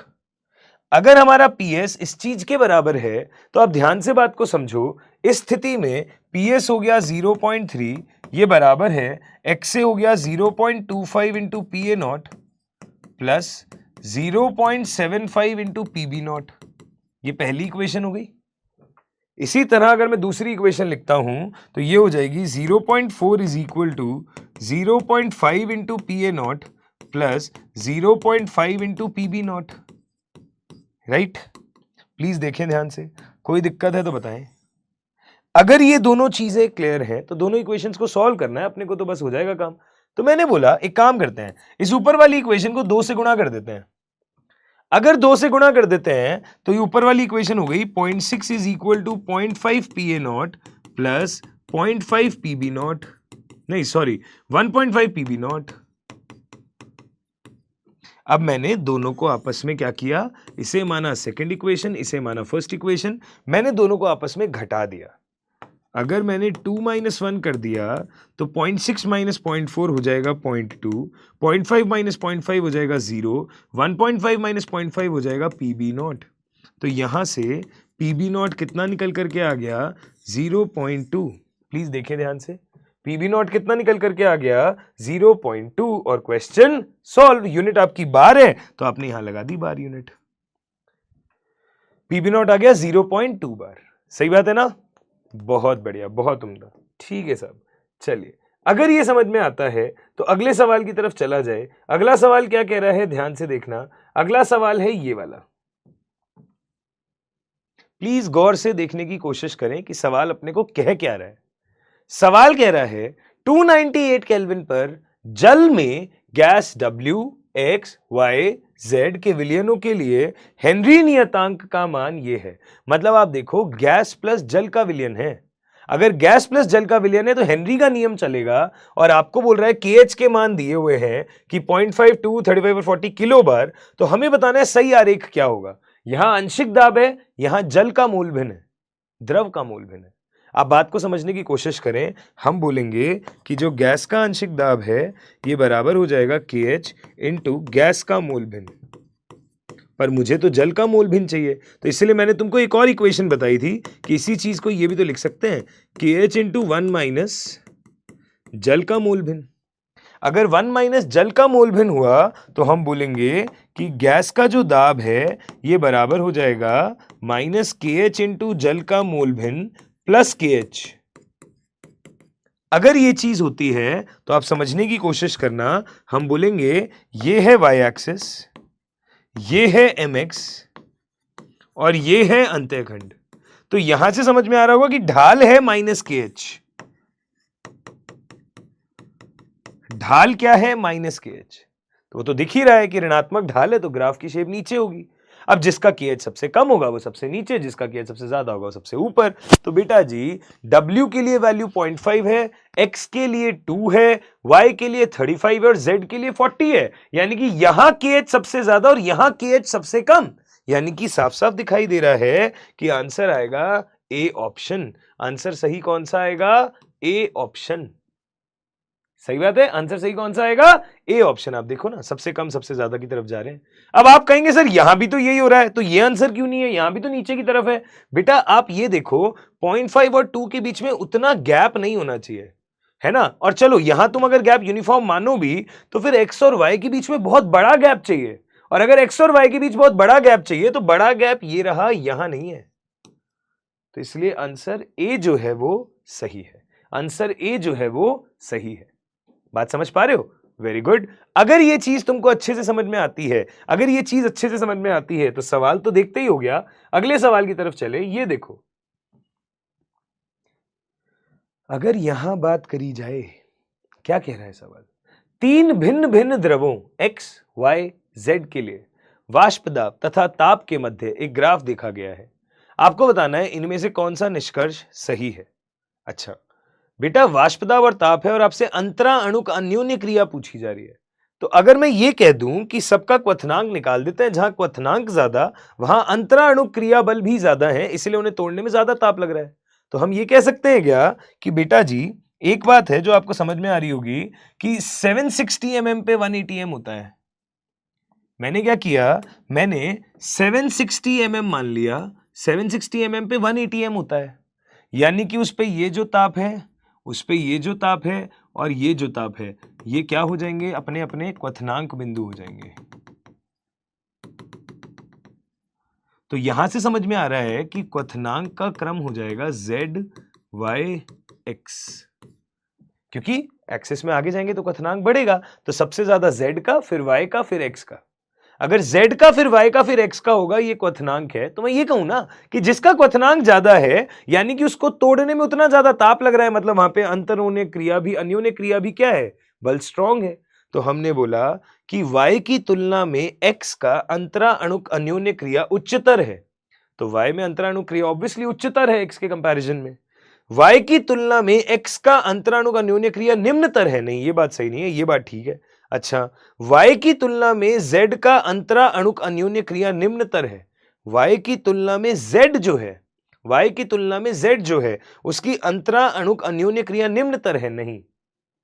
अगर हमारा पी एस इस चीज के बराबर है तो आप ध्यान से बात को समझो। इस स्थिति में पी एस हो गया 0.3, ये बराबर है एक्स ए हो गया 0.25 into P A naught plus 0.75 into P B naught. ये पहली इक्वेशन हो गई। इसी तरह अगर मैं दूसरी इक्वेशन लिखता हूं तो ये हो जाएगी 0.4 is equal to 0.5 into P A naught plus 0.5 into P B naught. Right, please देखें ध्यान से, कोई दिक्कत है तो बताएं। अगर ये दोनों चीजें क्लियर हैं तो दोनों इक्वेशंस को सॉल्व करना है अपने को, तो बस हो जाएगा काम। तो मैंने बोला एक काम करते हैं, इस ऊपर वाली इक्वेशन को 2 से गुणा कर देते हैं। अगर 2 से गुणा कर देते हैं तो ये ऊपर वाली इक्वेशन हो गई 0.6 is equal to 0.5 P A naught plus 0.5 P B naught, नहीं सॉरी 1.5 पी बी नॉट। अब मैंने दोनों को आपस में क्या किया, इसे माना सेकंड इक्वेशन, इसे माना फर्स्ट इक्वेशन, मैंने दोनों को आपस में घटा दिया। अगर मैंने 2 - 1 कर दिया तो 0.6 - 0.4 हो जाएगा 0.2, 0.5 - 0.5 हो जाएगा 0, 1.5 - 0.5 हो जाएगा पी बी नॉट। तो यहां से पी बी नॉट कितना निकल करके आ गया 0.2। प्लीज देखें ध्यान से, पी बी नॉट कितना निकल करके आ गया 0.2 और क्वेश्चन सॉल्व। यूनिट आपकी बार है तो आपने यहां लगा दी बार यूनिट, पी बी नॉट आ गया 0.2 बार। सही बात है ना? बहुत बढ़िया, बहुत उम्दा, ठीक है साहब। चलिए, अगर ये समझ में आता है तो अगले सवाल की तरफ चला जाए। अगला सवाल क्या कह रहा है, ध्यान से देखना। अगला सवाल है ये वाला, प्लीज गौर से देखने की कोशिश करें कि सवाल अपने को कह क्या रहा है। सवाल कह रहा है 298 केल्विन पर जल में gas W, X, Y, Z के विलयनों के लिए हेनरी नियतांक का मान ये है। मतलब आप देखो, गैस प्लस जल का विलयन है। अगर गैस प्लस जल का विलयन है तो हेनरी का नियम चलेगा, और आपको बोल रहा है KH के मान दिए हुए हैं कि 0.5, 2, 35 और 40 किलो बार। तो हमें बताना है सही आरेख क्या होगा। यहां आंशिक दाब है, यहां जल का मूल भिन्न है, द्रव का मूल भिन्न है। आप बात को समझने की कोशिश करें। हम बोलेंगे कि जो गैस का आंशिक दाब है ये बराबर हो जाएगा KH इंटू गैस का मोल भिन्न, पर मुझे तो जल का मोल भिन्न चाहिए। तो इसलिए मैंने तुमको एक और इक्वेशन बताई थी कि इसी चीज को ये भी तो लिख सकते हैं, KH इंटू 1 माइनस जल का मोल भिन्न। अगर 1 माइनस जल का मोल भिन्न हुआ तो हम बोलेंगे कि गैस का जो दाब है ये बराबर हो जाएगा माइनस KH इंटू जल का मोल भिन्न प्लस KH। अगर ये चीज होती है तो आप समझने की कोशिश करना। हम बोलेंगे ये है y एक्सिस, ये है mx और ये है अंतःखंड। तो यहां से समझ में आ रहा होगा कि ढाल है माइनस KH। ढाल क्या है माइनस KH, तो वो तो दिख ही रहा है कि ऋणात्मक ढाल है तो ग्राफ की शेप नीचे होगी। अब जिसका KH सबसे कम होगा वो सबसे नीचे, जिसका KH सबसे ज्यादा होगा वो सबसे ऊपर। तो बेटा जी W के लिए वैल्यू 0.5 है, X के लिए 2 है, Y के लिए 35 है और Z के लिए 40 है। यानी कि यहां KH सबसे ज्यादा और यहां KH सबसे कम। यानी कि साफ साफ दिखाई दे रहा है कि आंसर आएगा ए ऑप्शन। आंसर सही कौन सा आएगा? A option. सही बात है, आंसर सही कौन सा आएगा? A option. आप देखो ना, सबसे कम सबसे ज्यादा की तरफ जा रहे हैं। अब आप कहेंगे सर यहां भी तो यही हो रहा है, तो ये आंसर क्यों नहीं है? यहां भी तो नीचे की तरफ है। बेटा आप ये देखो, 0.5 और 2 के बीच में उतना गैप नहीं होना चाहिए, है ना। और चलो यहां तुम अगर गैप यूनिफॉर्म मानो भी तो फिर एक्स और वाई के बीच में बहुत बड़ा गैप चाहिए, और अगर एक्स और वाई के बीच बहुत बड़ा गैप चाहिए तो बड़ा गैप ये रहा, यहां नहीं है। तो इसलिए आंसर ए जो है वो सही है। आंसर ए जो है वो सही है। बात समझ पा रहे हो? Very good. अगर ये चीज तुमको अच्छे से समझ में आती है, अगर ये चीज अच्छे से समझ में आती है तो सवाल तो देखते ही हो गया। अगले सवाल की तरफ चले। ये देखो, अगर यहां बात करी जाए, क्या कह रहा है सवाल? 3 भिन्न भिन्न द्रवों X, Y, Z के लिए वाष्प दाब तथा ताप के मध्य एक ग्राफ देखा गया है। आपको बताना है इनमें से कौन सा निष्कर्ष सही है। अच्छा बेटा, वाष्प दाब और ताप है और आपसे अंतरा अणुक अन्योन्य क्रिया पूछी जा रही है। तो अगर मैं ये कह दूं कि सबका क्वथनांक निकाल देते हैं, जहां क्वथनांक ज्यादा वहां अंतरा अणुक क्रिया बल भी ज्यादा है, इसलिए उन्हें तोड़ने में ज्यादा ताप लग रहा है। तो हम ये कह सकते हैं क्या कि बेटा जी एक बात है जो आपको समझ में आ रही होगी कि 760 mm पे 180 mm होता है। मैंने क्या किया, मैंने 760 mm मान लिया, 760 mm पे 180 mm होता है। यानी कि उस पे ये जो ताप है, उस पे ये जो ताप है और ये जो ताप है, ये क्या हो जाएंगे? अपने अपने क्वथनांक बिंदु हो जाएंगे। तो यहां से समझ में आ रहा है कि क्वथनांक का क्रम हो जाएगा Z, Y, X, क्योंकि एक्सिस में आगे जाएंगे तो क्वथनांक बढ़ेगा। तो सबसे ज्यादा Z का, फिर Y का, फिर X का। अगर z का फिर y का फिर x का होगा, ये क्वथनांक है, तो मैं ये कहूं ना कि जिसका क्वथनांक ज्यादा है यानी कि उसको तोड़ने में उतना ज्यादा ताप लग रहा है, मतलब वहां पे अंतरोन्य क्रिया भी अन्योन्य क्रिया भी क्या है, बल स्ट्रांग है। तो हमने बोला कि y की तुलना में x का अंतरा अणुक अन्योन्य क्रिया उच्चतर है, तो y में अंतरा अणुक क्रिया ऑब्वियसली उच्चतर है x के कंपैरिजन में। y की तुलना में x का अंतराणु अन्योन्य क्रिया निम्नतर है, नहीं ये बात सही नहीं है, ये बात ठीक है। अच्छा, y की तुलना में z का अंतरा अणुक अन्योन्य क्रिया निम्नतर है, y की तुलना में z जो है, y की तुलना में z जो है उसकी अंतरा अणुक अन्योन्य क्रिया निम्नतर है, नहीं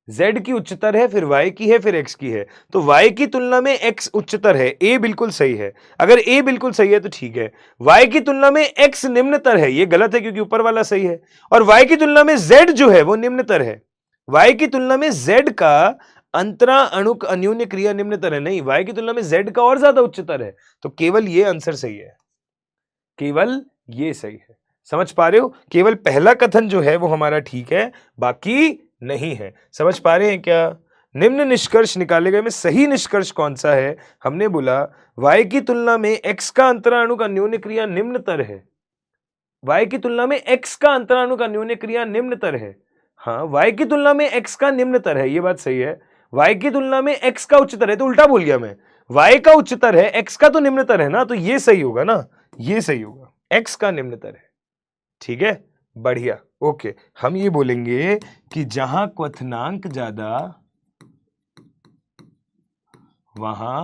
z की उच्चतर है, फिर y की है, फिर x की है, तो y की तुलना में x उच्चतर है, a बिल्कुल सही है। अगर a बिल्कुल सही है तो ठीक है, y की तुलना में x निम्नतर है, ये गलत है क्योंकि ऊपर वाला सही है, और y की तुलना में z जो है वो निम्नतर है, y की तुलना में z का अंतरा अणुक अन्योन्य क्रिया निम्नतर है, नहीं y की तुलना में z का और ज्यादा उच्चतर है, तो केवल ये आंसर सही है, केवल ये सही है। समझ पा रहे हो, केवल पहला कथन जो है वो हमारा ठीक है, बाकी नहीं है। समझ पा रहे हैं क्या? निम्न निष्कर्ष निकाले गए में सही निष्कर्ष कौन सा है? हमने बोला y की तुलना में x का अंतराणुक अन्योन्य क्रिया निम्नतर है, y की तुलना में x का अंतराणुक अन्योन्य क्रिया निम्नतर है। हाँ, y की तुलना में x का निम्नतर है, ये बात सही है। y की तुलना में x का उच्चतर है, तो उल्टा बोल गया मैं, y का उच्चतर है, x का तो निम्नतर है ना, तो ये सही होगा ना, ये सही होगा, x का निम्नतर है। ठीक है, बढ़िया, ओके। हम ये बोलेंगे कि जहां क्वथनांक ज्यादा वहां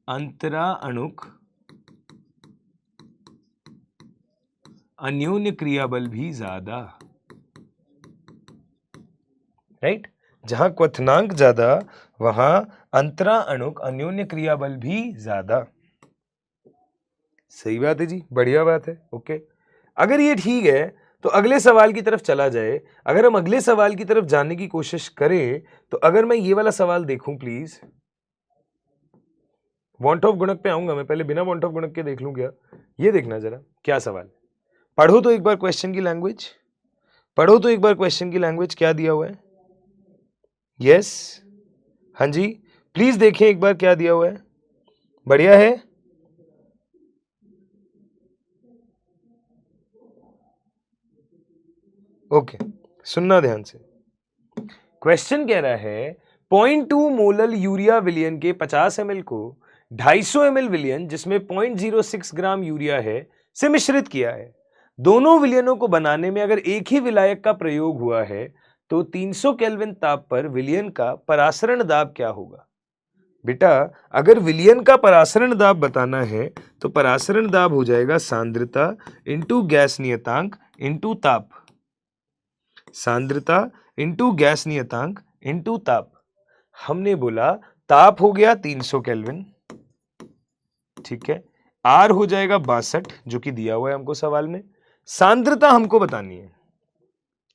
अंतरा अणुक अन्योन्य क्रिया बल भी ज्यादा, राइट? जहां क्वथनांक ज्यादा वहां अंतरा अणुक अन्योन्य क्रिया बल भी ज्यादा। सही बात है जी, बढ़िया बात है, ओके। अगर ये ठीक है तो अगले सवाल की तरफ चला जाए। अगर हम अगले सवाल की तरफ जाने की कोशिश करें तो अगर मैं ये वाला सवाल देखूं, प्लीज, वांट ऑफ गुणक पे आऊंगा मैं, पहले बिना वांट ऑफ गुणक के देख लूं क्या? ये देखना जरा क्या सवाल, पढ़ो तो एक बार क्वेश्चन की लैंग्वेज, पढ़ो तो एक बार क्वेश्चन की लैंग्वेज, क्या दिया हुआ है? यस, हाँ जी, प्लीज देखें एक बार क्या दिया हुआ है। बढ़िया है, ओके, सुनना ध्यान से। क्वेश्चन कह रहा है 0.2 मोलल यूरिया विलियन के 50 ml को 250 ml विलियन जिसमें 0.06 ग्राम यूरिया है से मिश्रित किया है। दोनों विलियनों को बनाने में अगर एक ही विलायक का प्रयोग हुआ है तो 300 केल्विन ताप पर विलियन का परासरण दाब क्या होगा? बेटा, अगर विलियन का परासरण दाब बताना है तो परासरण दाब हो जाएगा सांद्रता इंटू गैस नियतांक इंटू ताप, सांद्रता इंटू गैस नियतांक इंटू ताप। हमने बोला ताप हो गया 300 केल्विन, ठीक है, आर हो जाएगा 62 जो कि दिया हुआ है हमको सवाल में, सांद्रता हमको बतानी है।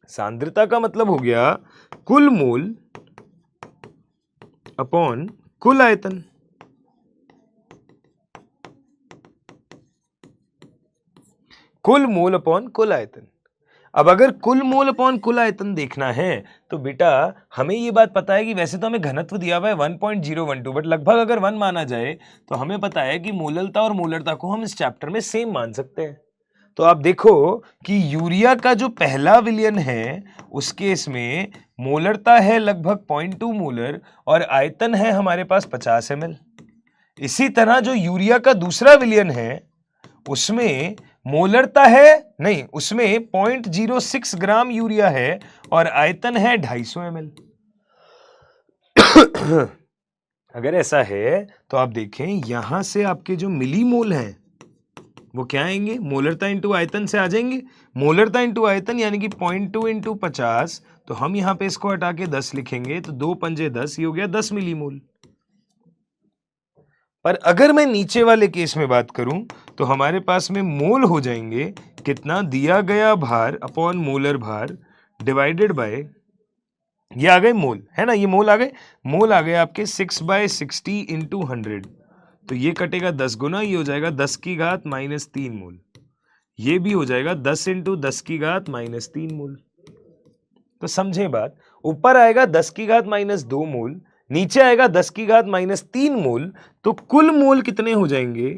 सांद्रता का मतलब हो गया कुल मोल अपॉन कुल आयतन, कुल मोल अपॉन कुल आयतन। अब अगर कुल मोल अपॉन कुल आयतन देखना है तो बेटा हमें ये बात पता है कि वैसे तो हमें घनत्व दिया हुआ है 1.012, बट लगभग अगर 1 माना जाए तो हमें पता है कि मोललता और मोलरता को हम इस चैप्टर में सेम मान सकते हैं। तो आप देखो कि यूरिया का जो पहला विलियन है उस केस में मोलरता है लगभग 0.2 मोलर और आयतन है हमारे पास 50 ml। इसी तरह जो यूरिया का दूसरा विलियन है उसमें मोलरता है नहीं, उसमें 0.06 ग्राम यूरिया है और आयतन है 250 ml। अगर ऐसा है तो आप देखें यहां से आपके जो मिलीमोल हैं वो क्या आएंगे, मोलरता इंटू आयतन से आ जाएंगे। मोलरता इंटू आयतन यानी कि 0.2 इंटू 50, तो हम यहां पे इसको हटा के 10 लिखेंगे तो 2 पंजे 10, ये हो गया 10 मिलीमोल। पर अगर मैं नीचे वाले केस में बात करूं तो हमारे पास में मोल हो जाएंगे कितना, दिया गया भार अपॉन मोलर भार डिवाइडेड बाय, ये आ गए मोल, है ना, ये मोल आ गए, मोल आ गए आपके 6/60 इंटू 100, तो ये कटेगा 10 गुना, ये हो जाएगा 10 की घात -3 मोल, ये भी हो जाएगा 10 इंटू 10 की घात -3 मोल। तो समझे बात, ऊपर आएगा 10 की घात -2 मोल, नीचे आएगा 10 की घात माइनस 3 मोल, तो कुल मोल कितने हो जाएंगे?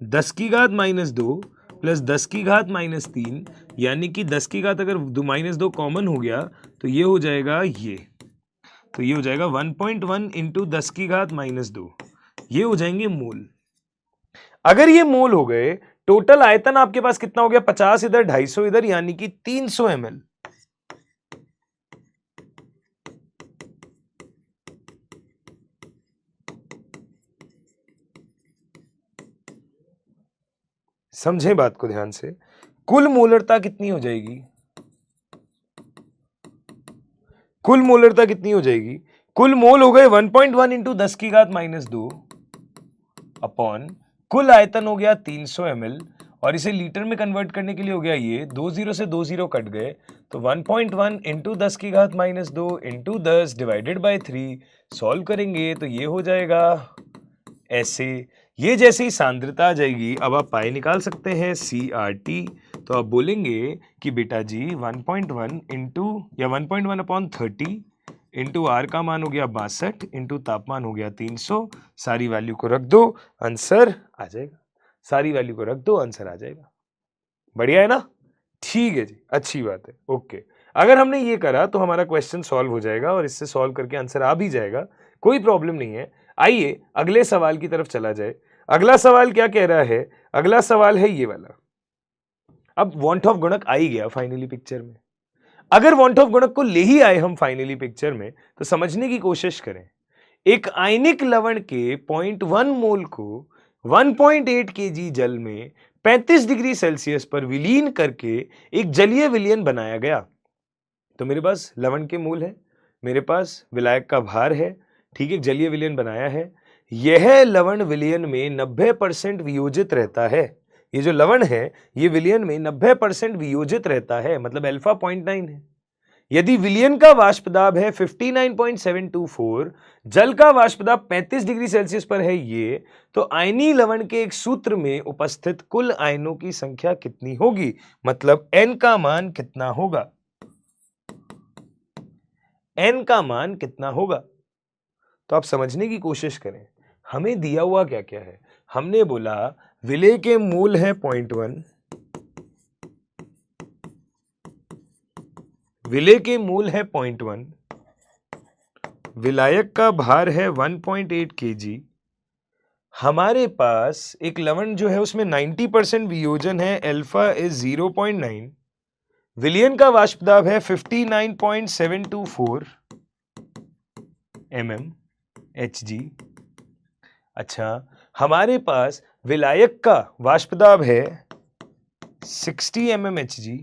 10 की घात माइनस 2 प्लस 10 की घात माइनस 3, यानी कि 10 की घात अगर माइनस 2 कॉमन हो गया तो ये हो जाएगा तो ये हो जाएगा 1.1 इंटू 10 की घात माइनस 2, ये हो जाएंगे मोल। अगर ये मोल हो गए, टोटल आयतन आपके पास कितना हो गया? 50 इधर 250 इधर, यानी कि 300 ml। समझे बात को ध्यान से। कुल मोलरता कितनी हो जाएगी? कुल मोलरता कितनी हो जाएगी? कुल मोल हो गए 1.1 इंटू 10 की घात माइनस 2 अपॉन कुल आयतन हो गया 300 ml, और इसे लीटर में कन्वर्ट करने के लिए हो गया ये 2 0 से 2 0 कट गए, तो 1.1 इंटू 10 की घात minus 2 into 10 divided by 3 solve करेंगे तो ये हो जाएगा ऐसे। ये जैसे ही सांद्रता आ जाएगी, अब आप पाई निकाल सकते हैं CRT, तो आप बोलेंगे कि बेटा जी 1.1 इंटू या 1.1 अपॉन 30 इंटू आर का मान हो गया 62 इंटू तापमान हो गया 300, सारी वैल्यू को रख दो, आंसर आ जाएगा। सारी वैल्यू को रख दो, आंसर आ जाएगा। बढ़िया है ना? ठीक है जी, अच्छी बात है। ओके, अगर हमने ये करा तो हमारा क्वेश्चन सॉल्व हो जाएगा और इससे सॉल्व करके आंसर आ भी जाएगा, कोई प्रॉब्लम नहीं है। आइए अगले सवाल की तरफ चला जाए। अगला सवाल क्या कह रहा है? अगला सवाल है ये वाला। अब वांट ऑफ गुणक आ ही गया फाइनली पिक्चर में। अगर वांट ऑफ गुणक को ले ही आए हम फाइनली पिक्चर में, तो समझने की कोशिश करें। एक आयनिक लवण के 0.1 मोल को 1.8 केजी जल में 35 डिग्री सेल्सियस पर विलीन करके एक जलीय विलयन बनाया गया। तो मेरे पास लवण के मोल है, मेरे पास विलायक का भार है, ठीक है, जलीय विलयन बनाया है। यह लवण विलयन में 90% वियोजित रहता है। ये जो लवण है ये विलयन में 90% वियोजित रहता है, मतलब अल्फा 0.9 है। यदि विलयन का वाष्प दाब है 59.724, जल का वाष्प दाब 35 डिग्री सेल्सियस पर है ये, तो आयनीय लवण के एक सूत्र में उपस्थित कुल आयनों की संख्या कितनी होगी? मतलब n का मान कितना होगा? n का मान कितना होगा? तो आप समझने की कोशिश करें। हमें दिया हुआ क्या क्या है? हमने बोला विलेय के मोल है 0.1, विलेय के मोल है 0.1, विलायक का भार है 1.8 केजी। हमारे पास एक लवण जो है उसमें 90% वियोजन है, अल्फा इज 0.9, विलयन का वाष्प दाब है 59.724 mmHg। अच्छा, हमारे पास विलायक का वाष्प दाब है 60 mmHg।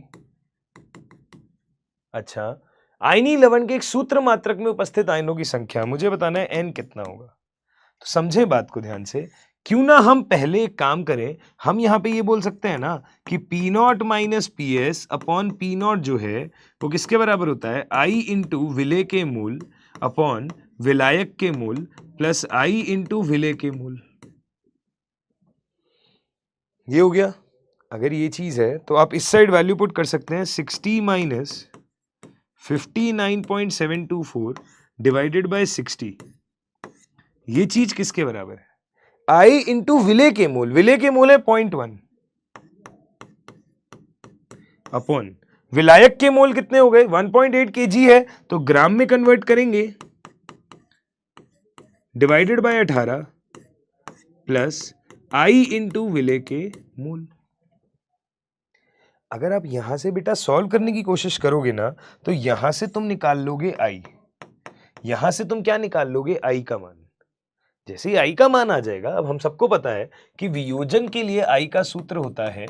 अच्छा, आयनीय लवण के एक सूत्र मात्रक में उपस्थित आयनों की संख्या मुझे बताना है n कितना होगा। तो समझे बात को ध्यान से। क्यों ना हम पहले एक काम करें, हम यहां पे ये बोल सकते हैं ना कि P not minus PS upon P not जो है वो किसके बराबर होता है? I इंटू विलेय के मूल अपॉन विलायक के मूल प्लस I इंटू विलेय के मूल। ये हो गया। अगर ये चीज है तो आप इस साइड वैल्यू पुट कर सकते हैं 60 माइनस 59.724 डिवाइडेड बाय 60। ये चीज किसके बराबर है? I इंटू विलेय के मोल, विलेय के मोल है 0.1 अपॉन विलायक के मोल कितने हो गए? 1.8 kg है, तो ग्राम में कन्वर्ट करेंगे, divided by 18 plus I into विलेय के मोल। अगर आप यहां से बेटा सॉल्व करने की कोशिश करोगे ना, तो यहां से तुम निकाल लोगे I, यहां से तुम क्या निकाल लोगे? I का मान। जैसे ही I का मान आ जाएगा, अब हम सबको पता है कि वियोजन के लिए I का सूत्र होता है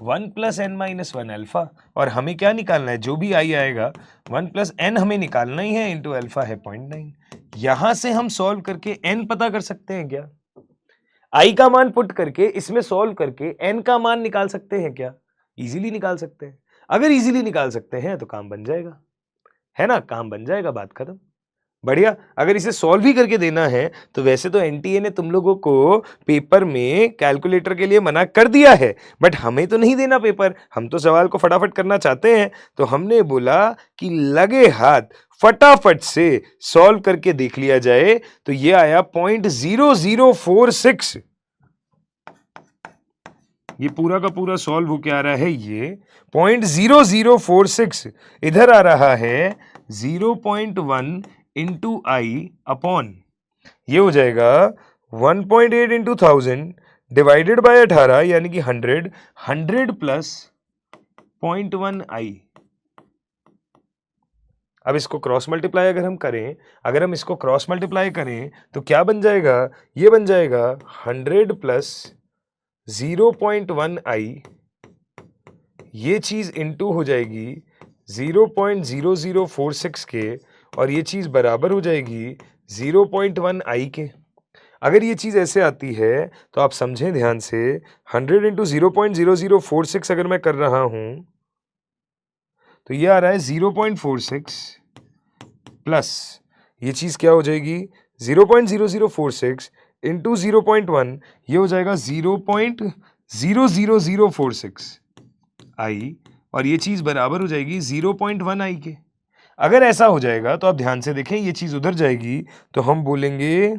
1 प्लस n माइनस 1 अल्फा, और हमें क्या निकालना है? जो भी I आएगा 1 प्लस n हमें निकालना ही है, इंटू अल्फा है 0.9। यहां से हम सॉल्व करके n पता कर सकते हैं क्या? I का मान पुट करके इसमें सॉल्व करके n का मान निकाल सकते हैं क्या? इजीली निकाल सकते हैं। अगर इजीली निकाल सकते हैं तो काम बन जाएगा, है ना? काम बन जाएगा, बात खत्म। बढ़िया। अगर इसे सॉल्व ही करके देना है तो वैसे तो एनटीए ने तुम लोगों को पेपर में कैलकुलेटर के लिए मना कर दिया है, बट हमें तो नहीं देना पेपर, हम तो सवाल को फटाफट करना चाहते हैं। तो हमने बोला कि लगे हाथ फटाफट से सॉल्व करके देख लिया जाए। तो ये आया 0.0046। ये पूरा का पूरा सॉल्व होके आ रहा है ये 0.0046। इधर आ रहा है 0.1 इंटू आई अपॉन, ये हो जाएगा 1.8 इंटू 1000 डिवाइडेड बाय 18 यानी कि 100 प्लस 0.1 आई। अब इसको क्रॉस मल्टीप्लाई अगर हम करें, अगर हम इसको क्रॉस मल्टीप्लाई करें तो क्या बन जाएगा, ये बन जाएगा 100 प्लस 0.1 आई, ये चीज इनटू हो जाएगी 0.0046 के, और ये चीज बराबर हो जाएगी 0.1 आई के। अगर ये चीज ऐसे आती है तो आप समझें ध्यान से, 100 इंटू 0.0046 अगर मैं कर रहा हूं तो ये आ रहा है 0.46 प्लस ये चीज क्या हो जाएगी 0.0046 इंटू 0.1, ये हो जाएगा 0.00046 आई, और ये चीज बराबर हो जाएगी 0.1 आई के। अगर ऐसा हो जाएगा तो आप ध्यान से देखें, ये चीज उधर जाएगी तो हम बोलेंगे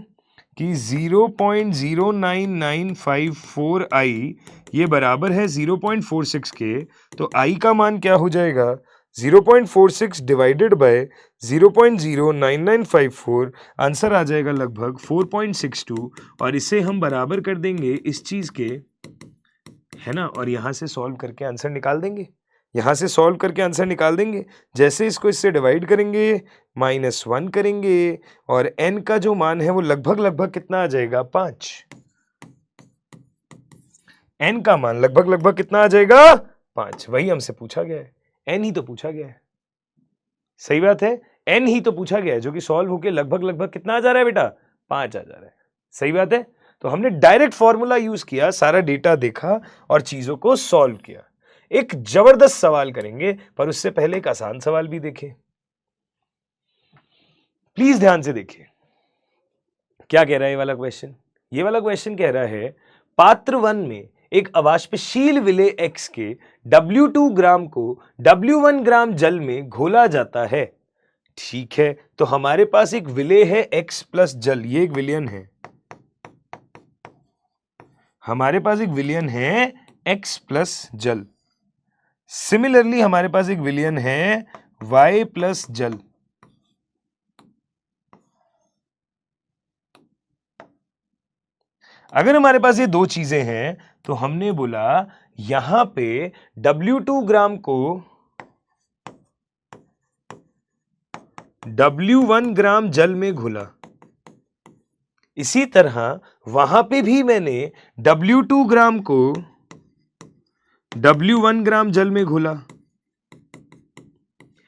कि 0.09954 आई ये बराबर है 0.46 के। तो आई का मान क्या हो जाएगा 0.46 डिवाइडेड बाय 0.09954, आंसर आ जाएगा लगभग 4.62, और इसे हम बराबर कर देंगे इस चीज के, है ना, और यहां से सॉल्व करके आंसर निकाल देंगे। यहां से सॉल्व करके आंसर निकाल देंगे। जैसे इसको इससे डिवाइड करेंगे, -1 करेंगे, और n का जो मान है वो लगभग कितना आ जाएगा 5। n का मान लगभग कितना आ जाएगा 5। वही हमसे पूछा गया है, n ही तो पूछा गया है। सही बात है, n ही तो पूछा गया है, जो कि सॉल्व होके लगभग कितना आ जा रहा है बेटा 5 आ जा रहा है। सही बात है। तो हमने डायरेक्ट फॉर्मूला यूज किया, सारा डेटा देखा और चीजों को सॉल्व किया। एक जबरदस्त सवाल करेंगे, पर उससे पहले एक आसान सवाल भी देखें। प्लीज ध्यान से देखिए क्या कह रहा है ये वाला क्वेश्चन। ये वाला क्वेश्चन कह रहा है पात्र 1 में एक अवाष्पशील विलेय X के W2 ग्राम को W1 ग्राम जल में घोला जाता है। ठीक है, तो हमारे पास एक विलेय है X प्लस जल, ये एक विलयन है। हमारे पास एक विलयन है X प्लस जल। सिमिलरली हमारे पास एक विलयन है Y प्लस जल। अगर हमारे पास ये दो चीजें हैं तो हमने बोला यहां पे W2 ग्राम को W1 ग्राम जल में घुला। इसी तरह वहां पे भी मैंने W2 ग्राम को W1 ग्राम जल में घुला,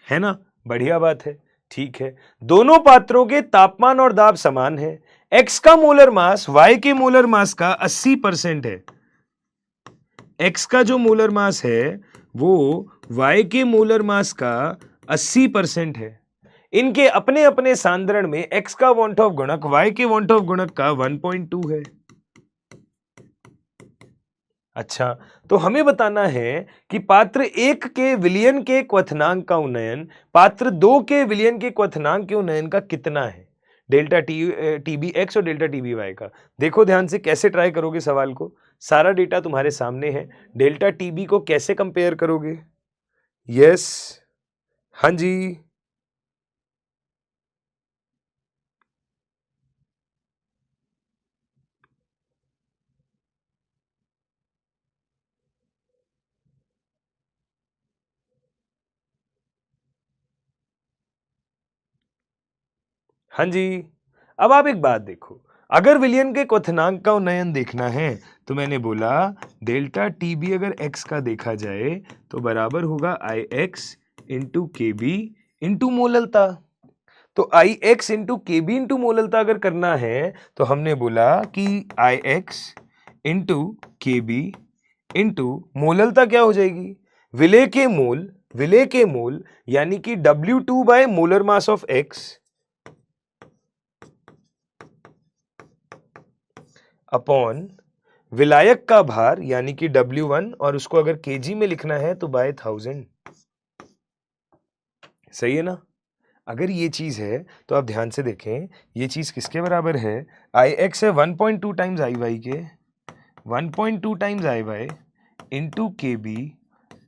है ना। बढ़िया बात है, ठीक है। दोनों पात्रों के तापमान और दाब समान है। X का मोलर मास Y के मोलर मास का 80% है। X का जो मोलर मास है वो Y के मोलर मास का 80% है। इनके अपने अपने सांद्रण में X का वॉन ऑफ गुणक Y के वॉन ऑफ गुणक का 1.2 है। अच्छा, तो हमें बताना है कि पात्र 1 के विलयन के क्वथनांक का उन्नयन पात्र 2 के विलयन के क्वथनांक के उन्नयन का कितना है, डेल्टा टीबी एक्स और डेल्टा टीबी वाई का। देखो ध्यान से कैसे ट्राई करोगे सवाल को, सारा डेटा तुम्हारे सामने है। डेल्टा टीबी को कैसे कंपेयर करोगे? यस, हाँ जी, हाँ जी। अब आप एक बात देखो, अगर विलयन के क्वथनांक का उन्नयन देखना है तो मैंने बोला डेल्टा टीबी अगर x का देखा जाए तो बराबर होगा आई एक्स इंटू के बी इंटू मोललता। तो आई एक्स इंटू के बी इंटू मोललता अगर करना है तो हमने बोला कि आई एक्स इंटू के बी इंटू मोललता क्या हो जाएगी, विलेय के मोल यानी कि W2 by molar mass of X upon विलायक का भार यानी कि W1, और उसको अगर केजी में लिखना है तो बाय 1000। सही है ना? अगर ये चीज है तो आप ध्यान से देखें, ये चीज किसके बराबर है? Ix है 1.2 टाइम्स IY के, 1.2 times IY into KB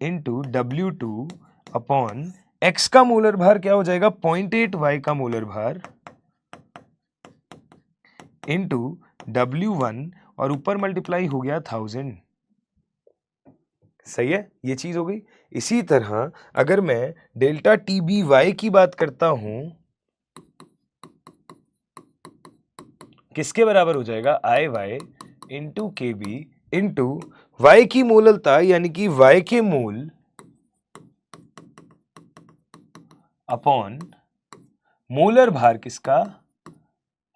into W2 upon X का मोलर भार क्या हो जाएगा? 0.8 Y का मोलर भार इंटू W1 और ऊपर मल्टीप्लाई हो गया 1000। सही है, ये चीज हो गई। इसी तरह अगर मैं डेल्टा TBY की बात करता हूं, किसके बराबर हो जाएगा? IY into KB into Y की मोललता यानी कि Y के मोल अपॉन मोलर भार किसका?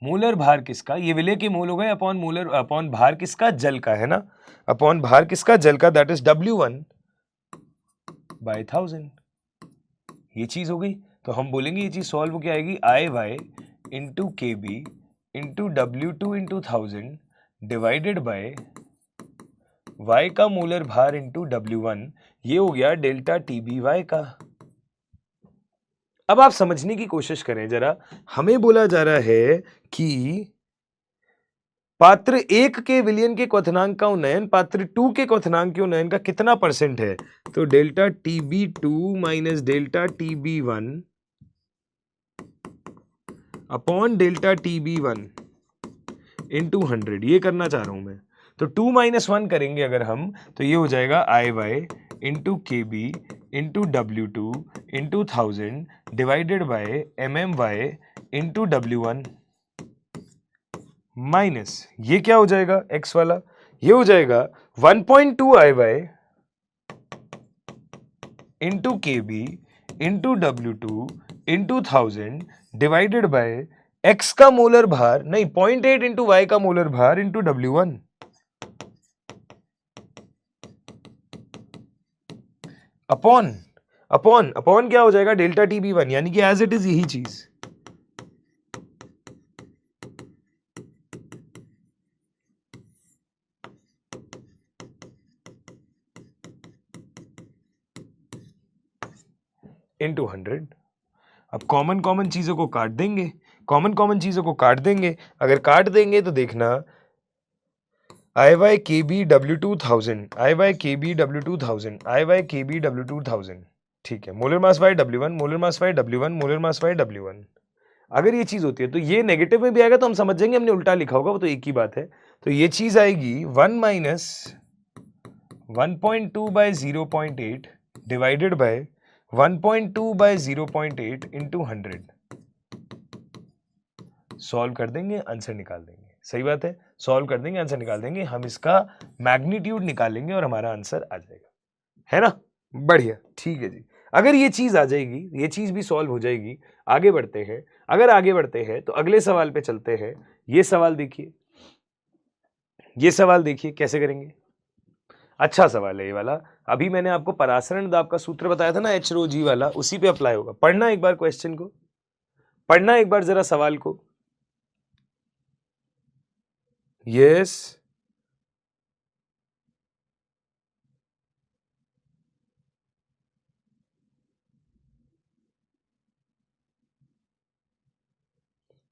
मोलर भार किसका? ये विलय के मोल हो गए अपॉन मोलर, अपॉन भार किसका? जल का, है ना? अपॉन भार किसका? जल का, दैट इज W1 बाय 1000। ये चीज हो गई। तो हम बोलेंगे ये चीज सॉल्व क्या आएगी? IY into KB into W2 into 1000 divided by Y का मोलर भार इंटू W1। ये हो गया डेल्टा TBY का। अब आप समझने की कोशिश करें जरा, हमें बोला जा रहा है कि पात्र 1 के विलयन के क्वथनांक का उन्नयन पात्र 2 के क्वथनांक के उन्नयन का कितना % है? तो delta TB2 minus delta TB1 upon delta TB1 into 100, ये करना चाह रहा हूं मैं। तो 2 माइनस 1 करेंगे अगर हम, तो ये हो जाएगा IY into KB into W2 into 1000 divided by MMY into W1 minus ये क्या हो जाएगा? X वाला, ये हो जाएगा 1.2 IY into KB into W2 into 1000 divided by X का मोलर भार, नहीं 0.8 इंटू Y का मोलर भार into W1 upon upon upon क्या हो जाएगा? डेल्टा TB1, यानी कि एज इट इज यही चीज। इंटू 100। अब कॉमन चीजों को काट देंगे, कॉमन चीजों को काट देंगे। अगर काट देंगे तो देखना IY KB W2 1000, IY KB W2 1000, IY KB W2 1000, ठीक है। Molar mass by W1, molar mass by W1, molar mass by W1। अगर ये चीज होती है तो ये नेगेटिव में भी आएगा तो हम समझ जाएंगे हमने उल्टा लिखा होगा, वो तो एक ही बात है। तो ये चीज आएगी 1 minus 1.2 by 0.8 divided by 1.2 by 0.8 into 100। Solve कर देंगे, आंसर निकाल देंगे। सही बात है, सॉल्व कर देंगे, आंसर निकाल देंगे। हम इसका मैग्नीट्यूड निकालेंगे और हमारा आंसर आ जाएगा, है ना? बढ़िया, ठीक है जी। अगर ये चीज आ जाएगी, ये चीज भी सॉल्व हो जाएगी। आगे बढ़ते हैं। अगर आगे बढ़ते हैं तो अगले सवाल पे चलते हैं। ये सवाल देखिए, ये सवाल देखिए कैसे करेंगे। अच्छा सवाल है ये वाला। अभी मैंने आपको परासरण दाब का सूत्र बताया था ना, H रो G वाला, उसी पे अप्लाई होगा। पढ़ना एक बार क्वेश्चन को, पढ़ना एक बार जरा सवाल को। यस,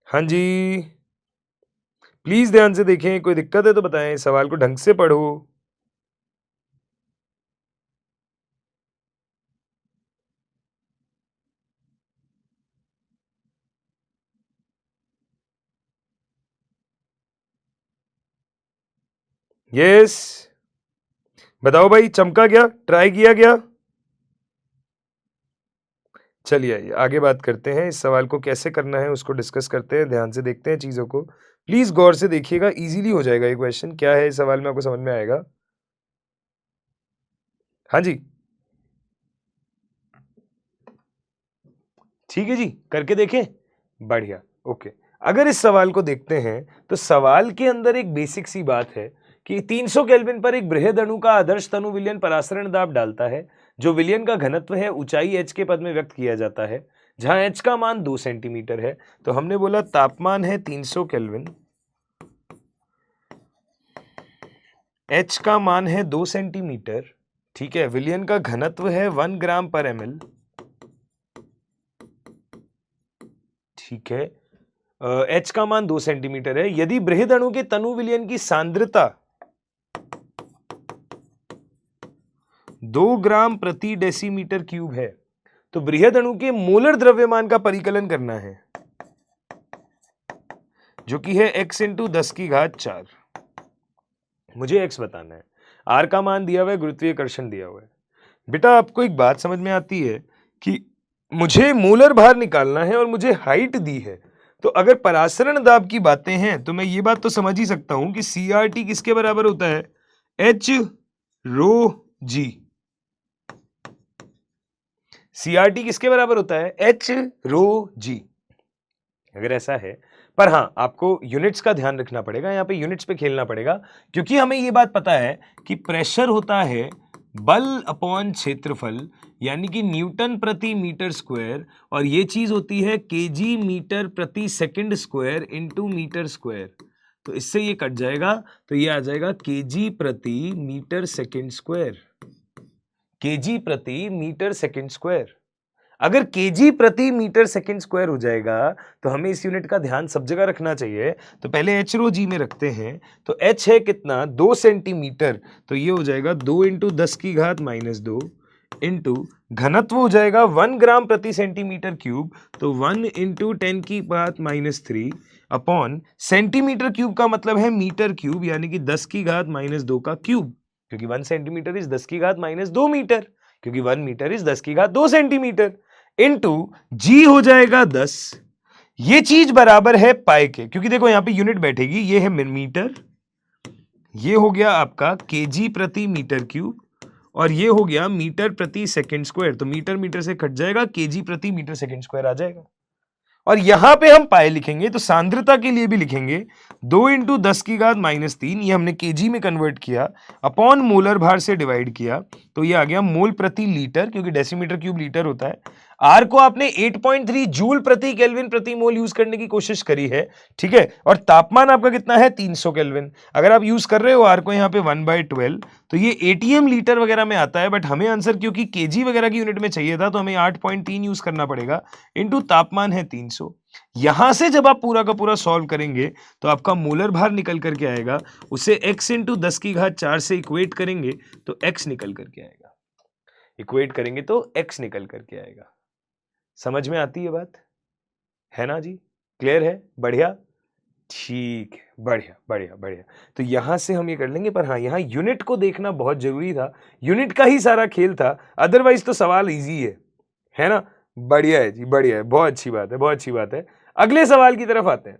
हाँ जी, प्लीज ध्यान से देखें। कोई दिक्कत है तो बताएं, सवाल को ढंग से पढ़ो। यस, बताओ भाई, चमका गया? ट्राई किया गया? चलिए आइए आगे बात करते हैं। इस सवाल को कैसे करना है उसको डिस्कस करते हैं। ध्यान से देखते हैं चीजों को, प्लीज गौर से देखिएगा। इजीली हो जाएगा ये क्वेश्चन। क्या है इस सवाल में, आपको समझ में आएगा। हाँ जी, ठीक है जी, करके देखें। बढ़िया, ओके। अगर इस सवाल को देखते हैं तो सवाल के अंदर एक बेसिक सी बात है कि 300 केल्विन पर एक बृहद अणु का आदर्श तनु विलयन परासरण दाब डालता है, जो विलयन का घनत्व है ऊंचाई h के पद में व्यक्त किया जाता है, जहां h का मान 2 सेंटीमीटर है। तो हमने बोला तापमान है 300 केल्विन H का मान है 2 सेंटीमीटर, ठीक है। विलयन का घनत्व है 1 ग्राम पर ml, ठीक है। H का मान 2 सेंटीमीटर है। यदि बृहद अणु के तनु विलयन की सांद्रता 2 ग्राम प्रति डेसीमीटर क्यूब है, तो बृहद अणु के मोलर द्रव्यमान का परिकलन करना है, जो कि है x इंटू 10 की घात 4। मुझे x बताना है, r का मान दिया हुआ है, गुरुत्वाकर्षण दिया हुआ है। बेटा आपको एक बात समझ में आती है कि मुझे मोलर भार निकालना है और मुझे हाइट दी है, तो अगर परासरण दाब की बातें हैं तो मैं ये बात तो समझ ही सकता हूं कि CRT किसके बराबर होता है, H रो G। CRT किसके बराबर होता है, H रो G। अगर ऐसा है, पर हाँ आपको यूनिट्स का ध्यान रखना पड़ेगा, यहाँ पे यूनिट्स पे खेलना पड़ेगा, क्योंकि हमें ये बात पता है कि प्रेशर होता है बल अपॉन क्षेत्रफल, यानी कि न्यूटन प्रति मीटर स्क्वायर, और ये चीज होती है केजी मीटर प्रति second square into metre square. तो इससे ये कट जाएगा, तो ये आ जाएगा केजी प्रति मीटर सेकंड स्क्वायर, केजी प्रति मीटर सेकंड स्क्वायर। अगर केजी प्रति मीटर सेकंड स्क्वायर हो जाएगा तो हमें इस यूनिट का ध्यान सब जगह रखना चाहिए। तो पहले एच रो जी में रखते हैं, तो एच है कितना, 2 सेंटीमीटर, तो ये हो जाएगा 2 इंटू 10 की घात -2 इंटू घनत्व हो जाएगा 1 ग्राम प्रति सेंटीमीटर क्यूब, तो 1 इंटू 10 की घात -3 अपॉन सेंटीमीटर क्यूब का मतलब है मीटर क्यूब, यानी कि 10 की घात -2 का क्यूब, क्योंकि 1 सेंटीमीटर इज 10 की घात -2 मीटर, क्योंकि 1 मीटर इज 10 की घात 2 सेंटीमीटर, इंटू जी हो जाएगा 10। ये चीज बराबर है पाई के, क्योंकि देखो यहां पे यूनिट बैठेगी, ये है मीटर, ये हो गया आपका केजी प्रति मीटर क्यूब, और ये हो गया मीटर प्रति सेकंड स्क्वायर। तो मीटर मीटर से कट जाएगा, केजी प्रति मीटर सेकंड स्क्वायर आ जाएगा। और यहां पे हम पाई लिखेंगे, तो सांद्रता के लिए भी लिखेंगे 2 इंटू 10 की घात -3, ये हमने केजी में कन्वर्ट किया, अपॉन मोलर भार से डिवाइड किया, तो ये आ गया मोल प्रति लीटर, क्योंकि डेसीमीटर क्यूब लीटर होता है। आर को आपने 8.3 जूल प्रति केल्विन प्रति मोल यूज करने की कोशिश करी है, ठीक है। और तापमान आपका कितना है, 300 केल्विन। अगर आप यूज कर रहे हो आर को यहाँ पे 1/12, तो ये एटीएम लीटर वगैरह में आता है, बट हमें आंसर क्योंकि केजी वगैरह की यूनिट में चाहिए था, तो हमें 8.3 यूज करना पड़ेगा, इंटू तापमान है 300। यहां से जब आप पूरा का पूरा सॉल्व करेंगे तो आपका मोलर भार निकल करके आएगा, उसे x इंटू 10 की घात 4 से इक्वेट करेंगे तो x निकल करके आएगा, इक्वेट करेंगे तो x निकल करके आएगा। समझ में आती है बात, है ना जी, क्लियर है, बढ़िया, ठीक है, बढ़िया बढ़िया बढ़िया। तो यहां से हम ये कर लेंगे, पर हाँ यहाँ यूनिट को देखना बहुत जरूरी था, यूनिट का ही सारा खेल था, अदरवाइज तो सवाल इजी है ना। बढ़िया है जी, बढ़िया है, बहुत अच्छी बात है, बहुत अच्छी बात है। अगले सवाल की तरफ आते हैं।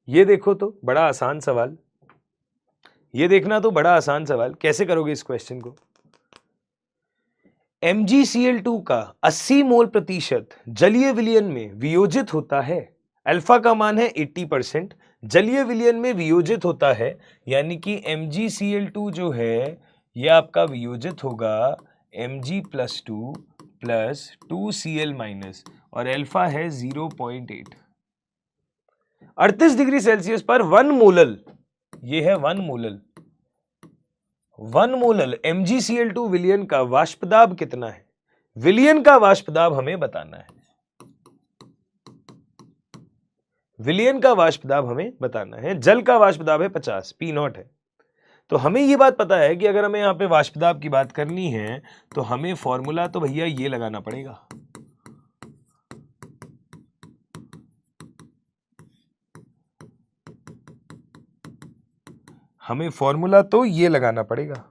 ये देखो तो बड़ा आसान सवाल, ये देखना तो बड़ा आसान सवाल, कैसे करोगे इस क्वेश्चन को। MgCl2 का 80 मोल प्रतिशत जलीय विलयन में वियोजित होता है, अल्फा का मान है 80%, जलीय विलयन में वियोजित होता है, यानी कि MgCl2 जो है ये आपका वियोजित होगा Mg+2 प्लस 2Cl- और अल्फा है 0.8। 38 डिग्री सेल्सियस पर 1 मोलल, ये है 1 मोलल, 1 मोलल MgCl2 विलयन का वाष्पदाब कितना है, विलयन का वाष्पदाब हमें बताना है, विलयन का वाष्पदाब हमें बताना है। जल का वाष्पदाब है 50, P0 है। तो हमें ये बात पता है कि अगर हमें यहाँ पे वाष्पदाब की बात करनी है तो हमें फॉर्मूला तो भैया ये लगाना पड़ेगा, हमें फॉर्मूला तो ये लगाना पड़ेगा।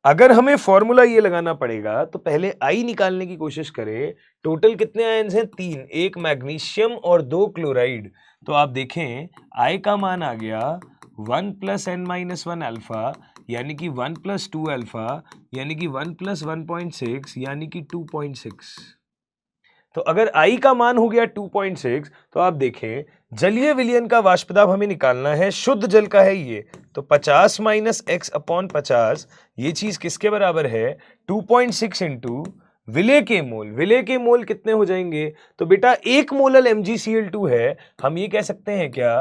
अगर हमें फॉर्मूला ये लगाना पड़ेगा तो पहले आई निकालने की कोशिश करें। टोटल कितने आयन्स हैं, 3, एक मैग्नीशियम और 2 क्लोराइड। तो आप देखें आई का मान आ गया 1 + n-1 अल्फा, यानी कि 1 + 2 अल्फा, यानी कि 1 + 1.6, यानी कि 2.6। तो अगर I का मान हो गया 2.6, तो आप देखें जलीय विलयन का वाष्पदाब हमें निकालना है, शुद्ध जल का है ये, तो 50 - x/50, ये चीज किसके बराबर है, 2.6 इंटू विलेय के मोल कितने हो जाएंगे? तो बेटा 1 मोलल MgCl2 है, हम ये कह सकते हैं क्या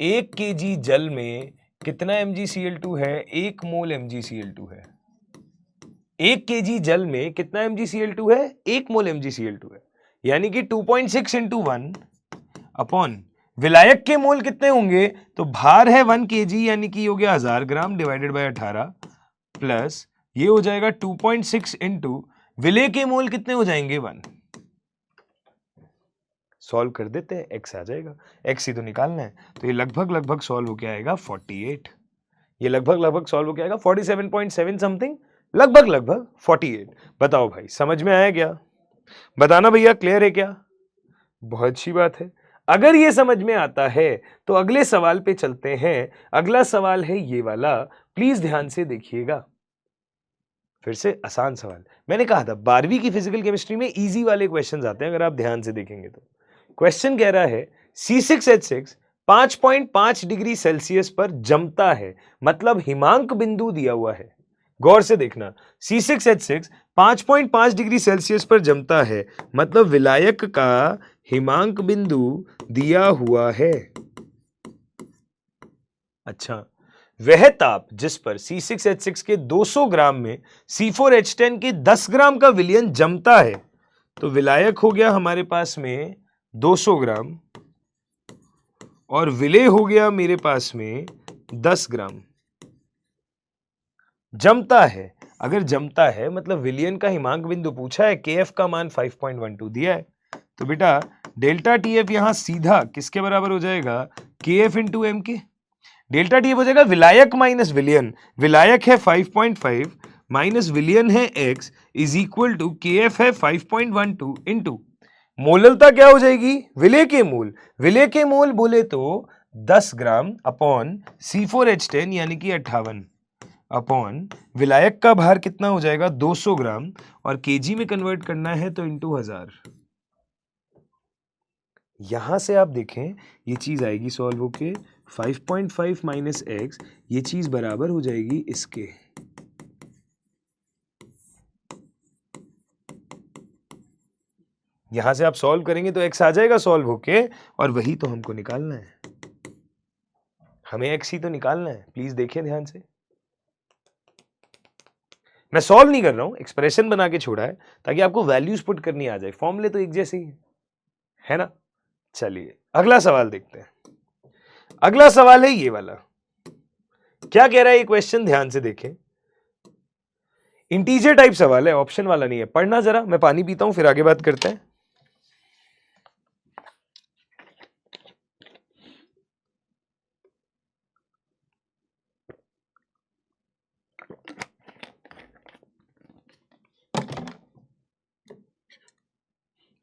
1 kg जल में कितना MgCl2 है? 1 मोल MgCl2 है। 1 kg जल में कितना MgCl2 है? 1 मोल MgCl2 है, यानी कि 2.6 इंटू 1 अपॉन विलायक के मोल कितने होंगे? तो भार है 1 kg यानी कि हो गया 1000 ग्राम डिवाइडेड बाय 18 प्लस ये हो जाएगा 2.6 इंटू विलेय के मोल कितने हो जाएंगे? 1। सॉल्व कर देते हैं, x आ जाएगा, x ही तो निकालना है। तो ये लगभग सॉल्व हो के आएगा 48। ये लगभग सॉल्व हो के आएगा 47.7 समथिंग, लगभग 48। बताओ भाई समझ में आया क्या? बताना भैया क्लियर है क्या? बहुत अच्छी बात है। अगर ये समझ में आता है तो अगले सवाल पे चलते हैं। अगला सवाल है ये वाला, प्लीज ध्यान से देखिएगा। फिर से आसान सवाल, मैंने कहा था 12वीं की फिजिकल केमिस्ट्री में इजी वाले क्वेश्चंस आते हैं अगर आप ध्यान से देखेंगे तो। क्वेश्चन कह रहा है C6H6 5.5 डिग्री सेल्सियस पर जमता है, मतलब हिमांक बिंदु दिया हुआ है। गौर से देखना, C6H6 5.5 डिग्री सेल्सियस पर जमता है, मतलब विलायक का हिमांक बिंदु दिया हुआ है। अच्छा, वह ताप जिस पर C6H6 के 200 ग्राम में C4H10 के 10 ग्राम का विलयन जमता है, तो विलायक हो गया हमारे पास में 200 ग्राम और विलेय हो गया मेरे पास में 10 ग्राम। जमता है, अगर जमता है मतलब विलयन का हिमांक बिंदु पूछा है, KF का मान 5.12 दिया है, तो बेटा डेल्टा TF यहां सीधा किसके बराबर हो जाएगा? KF इंटू एम के। डेल्टा TF हो जाएगा विलायक माइनस विलयन, विलायक है 5.5 माइनस विलयन है x is equal to KF है 5.12 इंटू मोललता क्या हो जाएगी? विलेय के मोल। विलेय के मोल बोले तो 10 ग्राम अपॉन C4H10 यानी कि 58 अपॉन विलायक का भार कितना हो जाएगा? 200 ग्राम, और केजी में कन्वर्ट करना है तो इंटू 1000। यहां से आप देखें ये चीज आएगी सॉल्व होके 5.5 माइनस एक्स, ये चीज बराबर हो जाएगी इसके। यहां से आप सॉल्व करेंगे तो x आ जाएगा सॉल्व होके, और वही तो हमको निकालना है। हमें x ही तो निकालना है, प्लीज देखिए ध्यान से। मैं सॉल्व नहीं कर रहा हूं, एक्सप्रेशन बना के छोड़ा है ताकि आपको वैल्यूज पुट करनी आ जाए। फॉर्मूले तो एक जैसे ही है ना। चलिए अगला सवाल देखते हैं। अगला सवाल है ये वाला। क्या कह रहा है ये क्वेश्चन? ध्यान से देखें, इंटीजर टाइप सवाल है, ऑप्शन वाला नहीं है। पढ़ना जरा, मैं पानी पीता हूं फिर आगे बात करते हैं।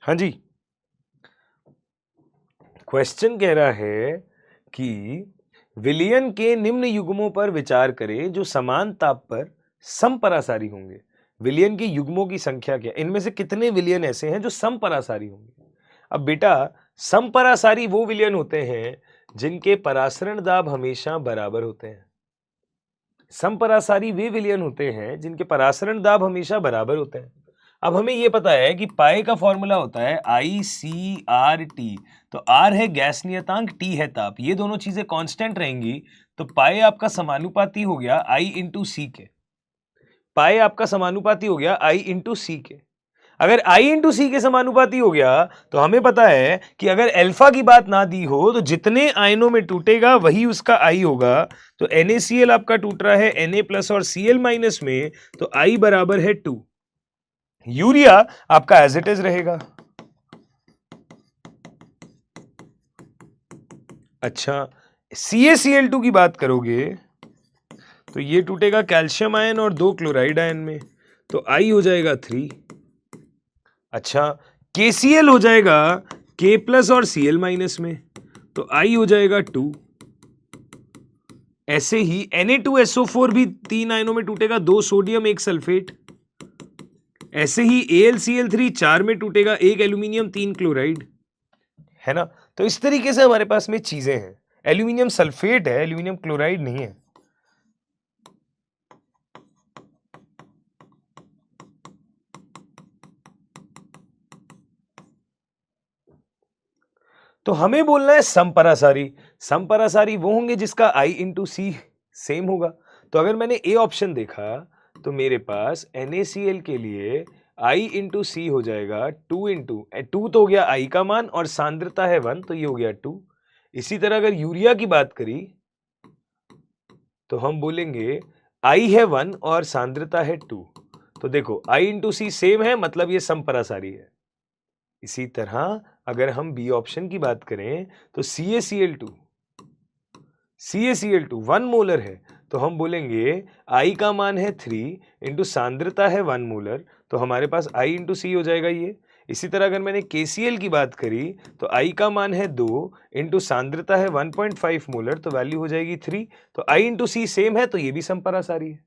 हाँ जी, क्वेश्चन कह रहा है कि विलयन के निम्न युग्मों पर विचार करें जो समान ताप पर समपरासारी होंगे। विलयन के युग्मों की संख्या क्या? इनमें से कितने विलयन ऐसे हैं जो समपरासारी होंगे? अब बेटा समपरासारी वो विलयन होते हैं जिनके परासरण दाब हमेशा बराबर होते हैं। समपरासारी वे विलयन होते हैं जिनके परासरण दाब हमेशा बराबर होते हैं। अब हमें यह पता है कि पाई का फॉर्मूला होता है ICRT। तो R है गैस नियतांक, T है ताप, ये दोनों चीजें कांस्टेंट रहेंगी, तो पाई आपका समानुपाती हो गया I इंटू सी के। पाई आपका समानुपाती हो गया I इंटू सी के। अगर I इंटू सी के समानुपाती हो गया तो हमें पता है कि अगर अल्फा की बात ना दी हो तो जितने आयनों में टूटेगा वही उसका I होगा। तो NaCl आपका टूट रहा है Na प्लस और Cl माइनस में, तो I बराबर है 2। यूरिया आपका एज इट इज रहेगा। अच्छा, CaCl2 की बात करोगे तो ये टूटेगा कैल्शियम आयन और 2 क्लोराइड आयन में, तो I हो जाएगा 3। अच्छा, KCl हो जाएगा K प्लस और Cl माइनस में, तो I हो जाएगा 2। ऐसे ही Na2SO4 भी 3 आयनों में टूटेगा, 2 सोडियम 1 सल्फेट। ऐसे ही AlCl3 4 में टूटेगा, 1 एल्यूमिनियम 3 क्लोराइड, है ना। तो इस तरीके से हमारे पास में चीजें हैं। एल्यूमिनियम सल्फेट है, एल्यूमिनियम क्लोराइड नहीं है। तो हमें बोलना है समपरासारी। समपरासारी वो होंगे जिसका I इंटू सी सेम होगा। तो अगर मैंने ए ऑप्शन देखा तो मेरे पास NaCl के लिए I इंटू सी हो जाएगा 2 तो हो गया I का मान और सांद्रता है 1 तो ये हो गया 2। इसी तरह अगर यूरिया की बात करी तो हम बोलेंगे I है 1 और सांद्रता है 2। तो देखो I इंटू सी सेम है, मतलब ये समपरासारी है। इसी तरह अगर हम बी ऑप्शन की बात करें तो CaCl2 1 मोलर है, तो हम बोलेंगे I का मान है 3 इंटू सांद्रता है 1 मोलर, तो हमारे पास I इंटू सी हो जाएगा ये। इसी तरह अगर मैंने KCl की बात करी तो I का मान है 2 इंटू सांद्रता है 1.5 मोलर, तो वैल्यू हो जाएगी 3। तो I इंटू सी सेम है, तो ये भी समपरासारी है।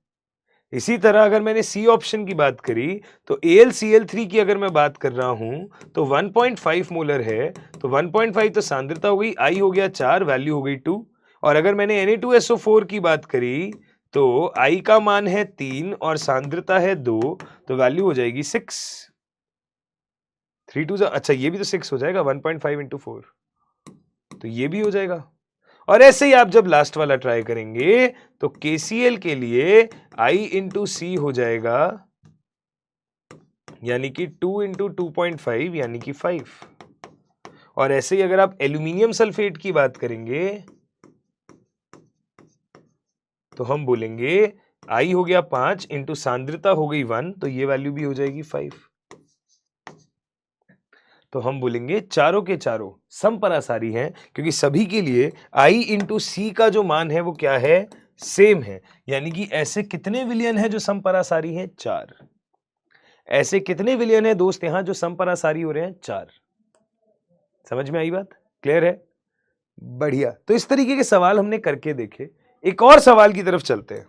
इसी तरह अगर मैंने सी ऑप्शन की बात करी तो AlCl3 की अगर मैं बात कर रहा हूं तो 1.5 मोलर है, तो 1.5 तो सांद्रता हो गई, I हो गया 4, वैल्यू हो गई 2। और अगर मैंने Na2SO4 की बात करी तो I का मान है 3 और सांद्रता है 2, तो वैल्यू हो जाएगी 6। 3 2 अच्छा ये भी तो 6 हो जाएगा, 1.5 इंटू 4, तो ये भी हो जाएगा। और ऐसे ही आप जब लास्ट वाला ट्राई करेंगे तो KCl के लिए I इंटू सी हो जाएगा यानी कि 2 इंटू 2.5 यानी कि 5। और ऐसे ही अगर आप एल्यूमिनियम सल्फेट की बात करेंगे तो हम बोलेंगे I हो गया 5 इंटू सांद्रता हो गई 1, तो ये वैल्यू भी हो जाएगी 5। तो हम बोलेंगे चारों के चारों समपरासारी हैं, क्योंकि सभी के लिए I इंटू सी का जो मान है वो क्या है, सेम है। यानी कि ऐसे कितने विलयन है जो समपरासारी हैं, 4। ऐसे कितने विलयन है दोस्त यहां जो समपरासारी हो रहे हैं, 4। समझ में आई बात, क्लियर है? बढ़िया। तो इस तरीके के सवाल हमने करके देखे। एक और सवाल की तरफ चलते हैं,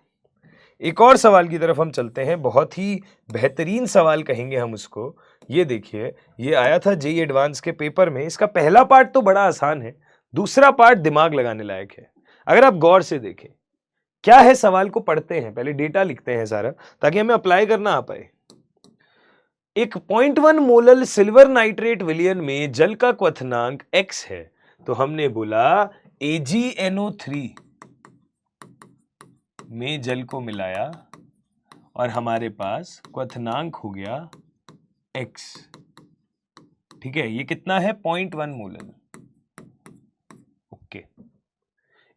एक और सवाल की तरफ हम चलते हैं। बहुत ही बेहतरीन सवाल कहेंगे हम उसको। ये देखिए, ये आया था जेईई एडवांस के पेपर में। इसका पहला पार्ट तो बड़ा आसान है, दूसरा पार्ट दिमाग लगाने लायक है। अगर आप गौर से देखें क्या है सवाल को पढ़ते हैं, पहले डेटा लिखते हैं सारा, ताकि हमें अप्लाई करना आ पाए। एक 0.1 मोलल सिल्वर नाइट्रेट विलयन में जल का क्वथनांक x है, तो हमने बोला AgNO3 में जल को मिलाया और हमारे पास क्वथनांक हो गया x। ठीक है, ये कितना है, 0.1 मोलल। ओके,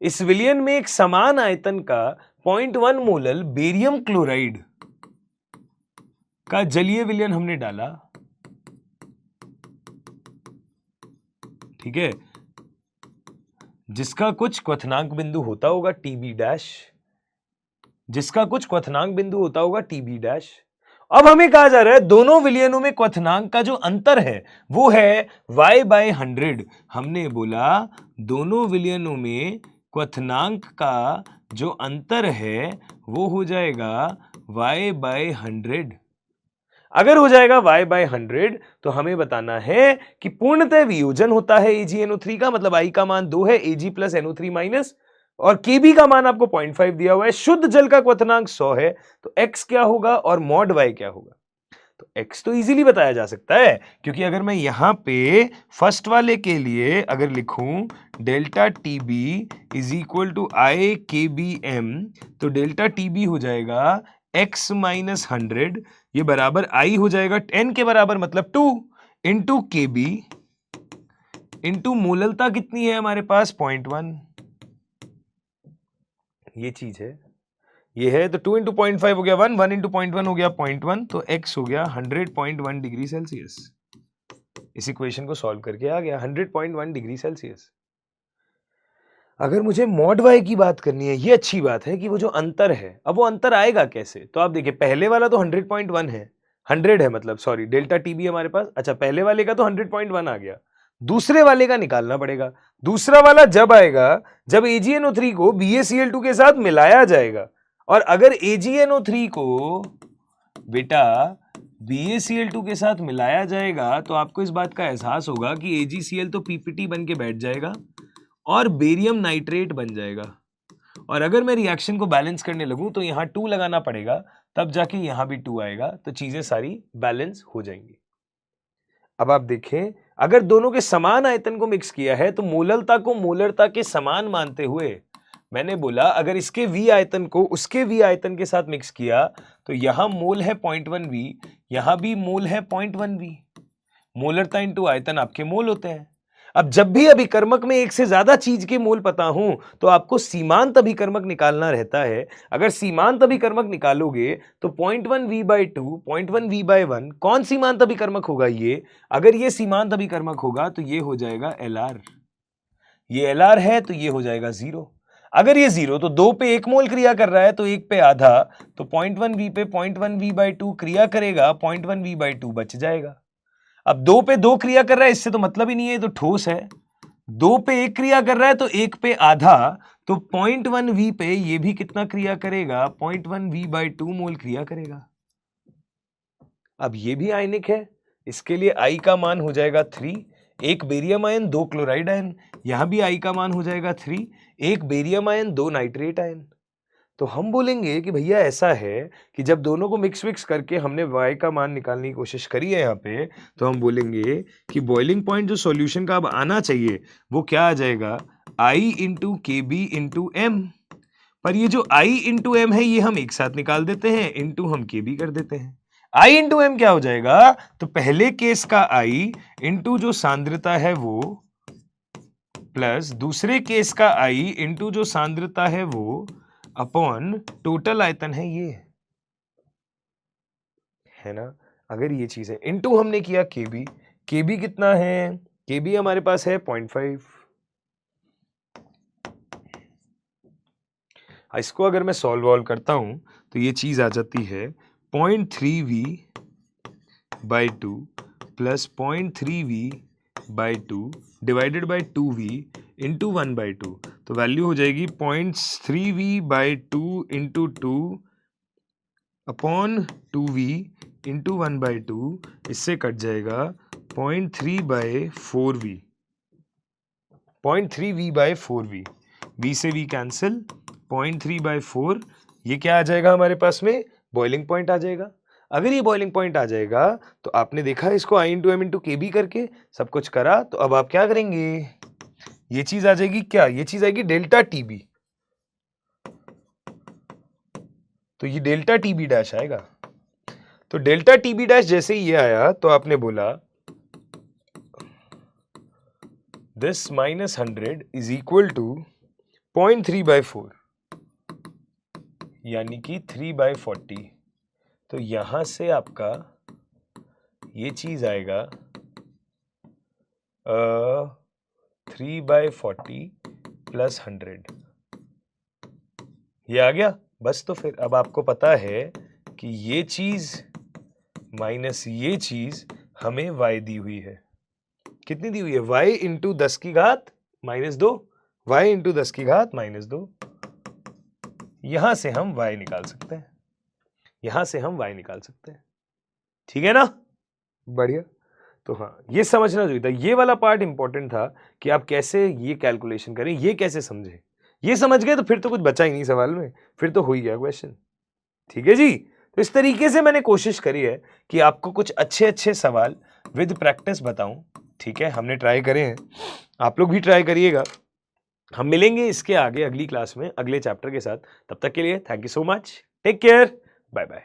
इस विलयन में एक समान आयतन का 0.1 मोलल बेरियम क्लोराइड का जलीय विलयन हमने डाला। ठीक है, जिसका कुछ क्वथनांक बिंदु होता होगा TB डैश, जिसका कुछ क्वथनांक बिंदु होता होगा TB डैश। अब हमें कहा जा रहा है दोनों विलयनों में क्वथनांक का जो अंतर है वो है y/100। हमने बोला दोनों विलयनों में क्वथनांक का जो अंतर है वो हो जाएगा y/100। अगर हो जाएगा y/100 तो हमें बताना है कि पूर्णतः वियोजन होता है AgNO3 का, मतलब I का मान 2 है, Ag प्लस NO3 माइनस, और Kb का मान आपको 0.5 दिया हुआ है। शुद्ध जल का क्वथनांक 100 है, तो x क्या होगा और मॉड y क्या होगा। तो x तो इजीली बताया जा सकता है, क्योंकि अगर मैं यहां पे फर्स्ट वाले के लिए अगर लिखूं delta TB is equal to IKBM, तो डेल्टा TB हो जाएगा x माइनस 100, ये बराबर I हो जाएगा 10 के बराबर, मतलब 2 इंटू KB इंटू मोललता कितनी है हमारे पास, 0.1। ये चीज है, ये है, तो 2 इंटू 0.5 हो गया 1, 1 इंटू 0.1 हो गया 0.1, तो x हो गया 100.1 डिग्री सेल्सियस। इस इक्वेशन को सॉल्व करके आ गया 100.1 डिग्री सेल्सियस। अगर मुझे मॉड y की बात करनी है, ये अच्छी बात है कि वो जो अंतर है, अब वो अंतर आएगा कैसे, तो आप देखिए पहले वाला तो 100.1 है, 100 है, मतलब सॉरी डेल्टा TB हमारे पास। अच्छा, पहले वाले का तो 100.1 आ गया, दूसरे वाले का निकालना पड़ेगा। दूसरा वाला जब आएगा जब AgNO3 को BaCl2 के साथ मिलाया जाएगा, और अगर AgNO3 को बेटा BaCl2 के साथ मिलाया जाएगा तो आपको इस बात का एहसास होगा कि AgCl तो PPT बन के बैठ जाएगा और बेरियम नाइट्रेट बन जाएगा। और अगर मैं रिएक्शन को बैलेंस करने लगूं तो यहां 2 लगाना पड़ेगा, तब जाके यहां भी 2 आएगा, तो चीजें सारी बैलेंस हो जाएंगी। अब आप देखें, अगर दोनों के समान आयतन को मिक्स किया है तो मोलरता को मोलरता के समान मानते हुए मैंने बोला अगर इसके V आयतन को उसके V आयतन के साथ मिक्स किया तो यहां मोल है 0.1 V, यहां भी मोल है 0.1 V। मोलरता इंटू आयतन आपके मोल होते हैं। अब जब भी अभिकर्मक में एक से ज्यादा चीज के मोल पता हूं तो आपको सीमांत अभिकर्मक निकालना रहता है। अगर सीमांत अभिकर्मक निकालोगे तो 0.1 V by 2, 0.1 V by 1 कौन सीमांत अभिकर्मक होगा ये? अगर ये सीमांत अभिकर्मक होगा तो ये हो जाएगा LR। ये LR है तो ये हो जाएगा 0। अगर ये 0 तो 2 पे 1 मोल क्रिया कर रहा है तो 1 पे आधा, तो 0.1 V पे 0.1 V by 2 क्रिया करेगा, 0.1 V by 2 बच जाएगा। अब 2 पे 2 क्रिया कर रहा है, इससे तो मतलब ही नहीं है, ये तो ठोस है। 2 पे 1 क्रिया कर रहा है तो 1 पे आधा, तो 0.1 V पे ये भी कितना क्रिया करेगा? 0.1 V by 2 मोल क्रिया करेगा। अब ये भी आयनिक है, इसके लिए I का मान हो जाएगा 3, एक बेरियम आयन 2 क्लोराइड आयन, यहां भी I का मान हो जाएगा 3, एक बेरियम आयन 2 नाइट्रेट आयन। तो हम बोलेंगे कि भैया ऐसा है कि जब दोनों को मिक्स करके हमने Y का मान निकालने की कोशिश करी है यहाँ पे, तो हम बोलेंगे कि बॉइलिंग पॉइंट जो सॉल्यूशन का अब आना चाहिए वो क्या आ जाएगा? I into KB into M। पर ये जो I इंटू M है ये हम एक साथ निकाल देते हैं, इंटू हम KB कर देते हैं। I इंटू M क्या हो जाएगा? तो पहले केस का I इंटू जो सांद्रता है वो प्लस दूसरे केस का I इंटू जो सांद्रता है वो अपॉन टोटल आयतन है ये, है ना। अगर ये चीज है इनटू हमने किया केबी, केबी कितना है? केबी हमारे पास है 0.5। इसको अगर मैं सॉल्व करता हूं तो ये चीज आ जाती है 0.3V by 2 plus 0.3V by 2 divided by 2V into 1 by 2। तो वैल्यू हो जाएगी 0.3V by 2 into 2 upon 2V into 1 by 2। इससे कट जाएगा 0.3 by 4V, 0.3V by 4V। V से V कैंसिल, 0.3 by 4, ये क्या आ जाएगा हमारे पास में? बॉइलिंग पॉइंट आ जाएगा। अगर ये बॉइलिंग पॉइंट आ जाएगा तो आपने देखा इसको I into M into KB करके सब कुछ करा, तो अब आप क्या करेंगे? ये चीज आ जाएगी क्या? ये चीज आएगी डेल्टा TB। तो ये डेल्टा TB डैश आएगा। तो डेल्टा TB डैश जैसे ही ये आया तो आपने बोला this minus 100 is equal to 0.3 by 4 यानी कि 3 by 40। तो यहां से आपका ये चीज आएगा 3 by 40 प्लस 100, ये आ गया। बस तो फिर अब आपको पता है कि ये चीज माइनस ये चीज हमें y दी हुई है। कितनी दी हुई है? y इंटू 10 की घात माइनस 2, y इंटू 10 की घात माइनस 2। यहां से हम y निकाल सकते हैं, यहां से हम y निकाल सकते हैं। ठीक है ना? बढ़िया। तो हाँ, ये समझना चाहिए था, ये वाला पार्ट इंपॉर्टेंट था कि आप कैसे ये कैलकुलेशन करें, ये कैसे समझें। ये समझ गए तो फिर तो कुछ बचा ही नहीं सवाल में, फिर तो हो ही गया क्वेश्चन। ठीक है जी। तो इस तरीके से मैंने कोशिश करी है कि आपको कुछ अच्छे अच्छे सवाल विद प्रैक्टिस बताऊं। ठीक है, हमने ट्राई करे हैं, आप लोग भी ट्राई करिएगा। हम मिलेंगे इसके आगे अगली क्लास में अगले चैप्टर के साथ। तब तक के लिए thank you so much, take care, bye bye.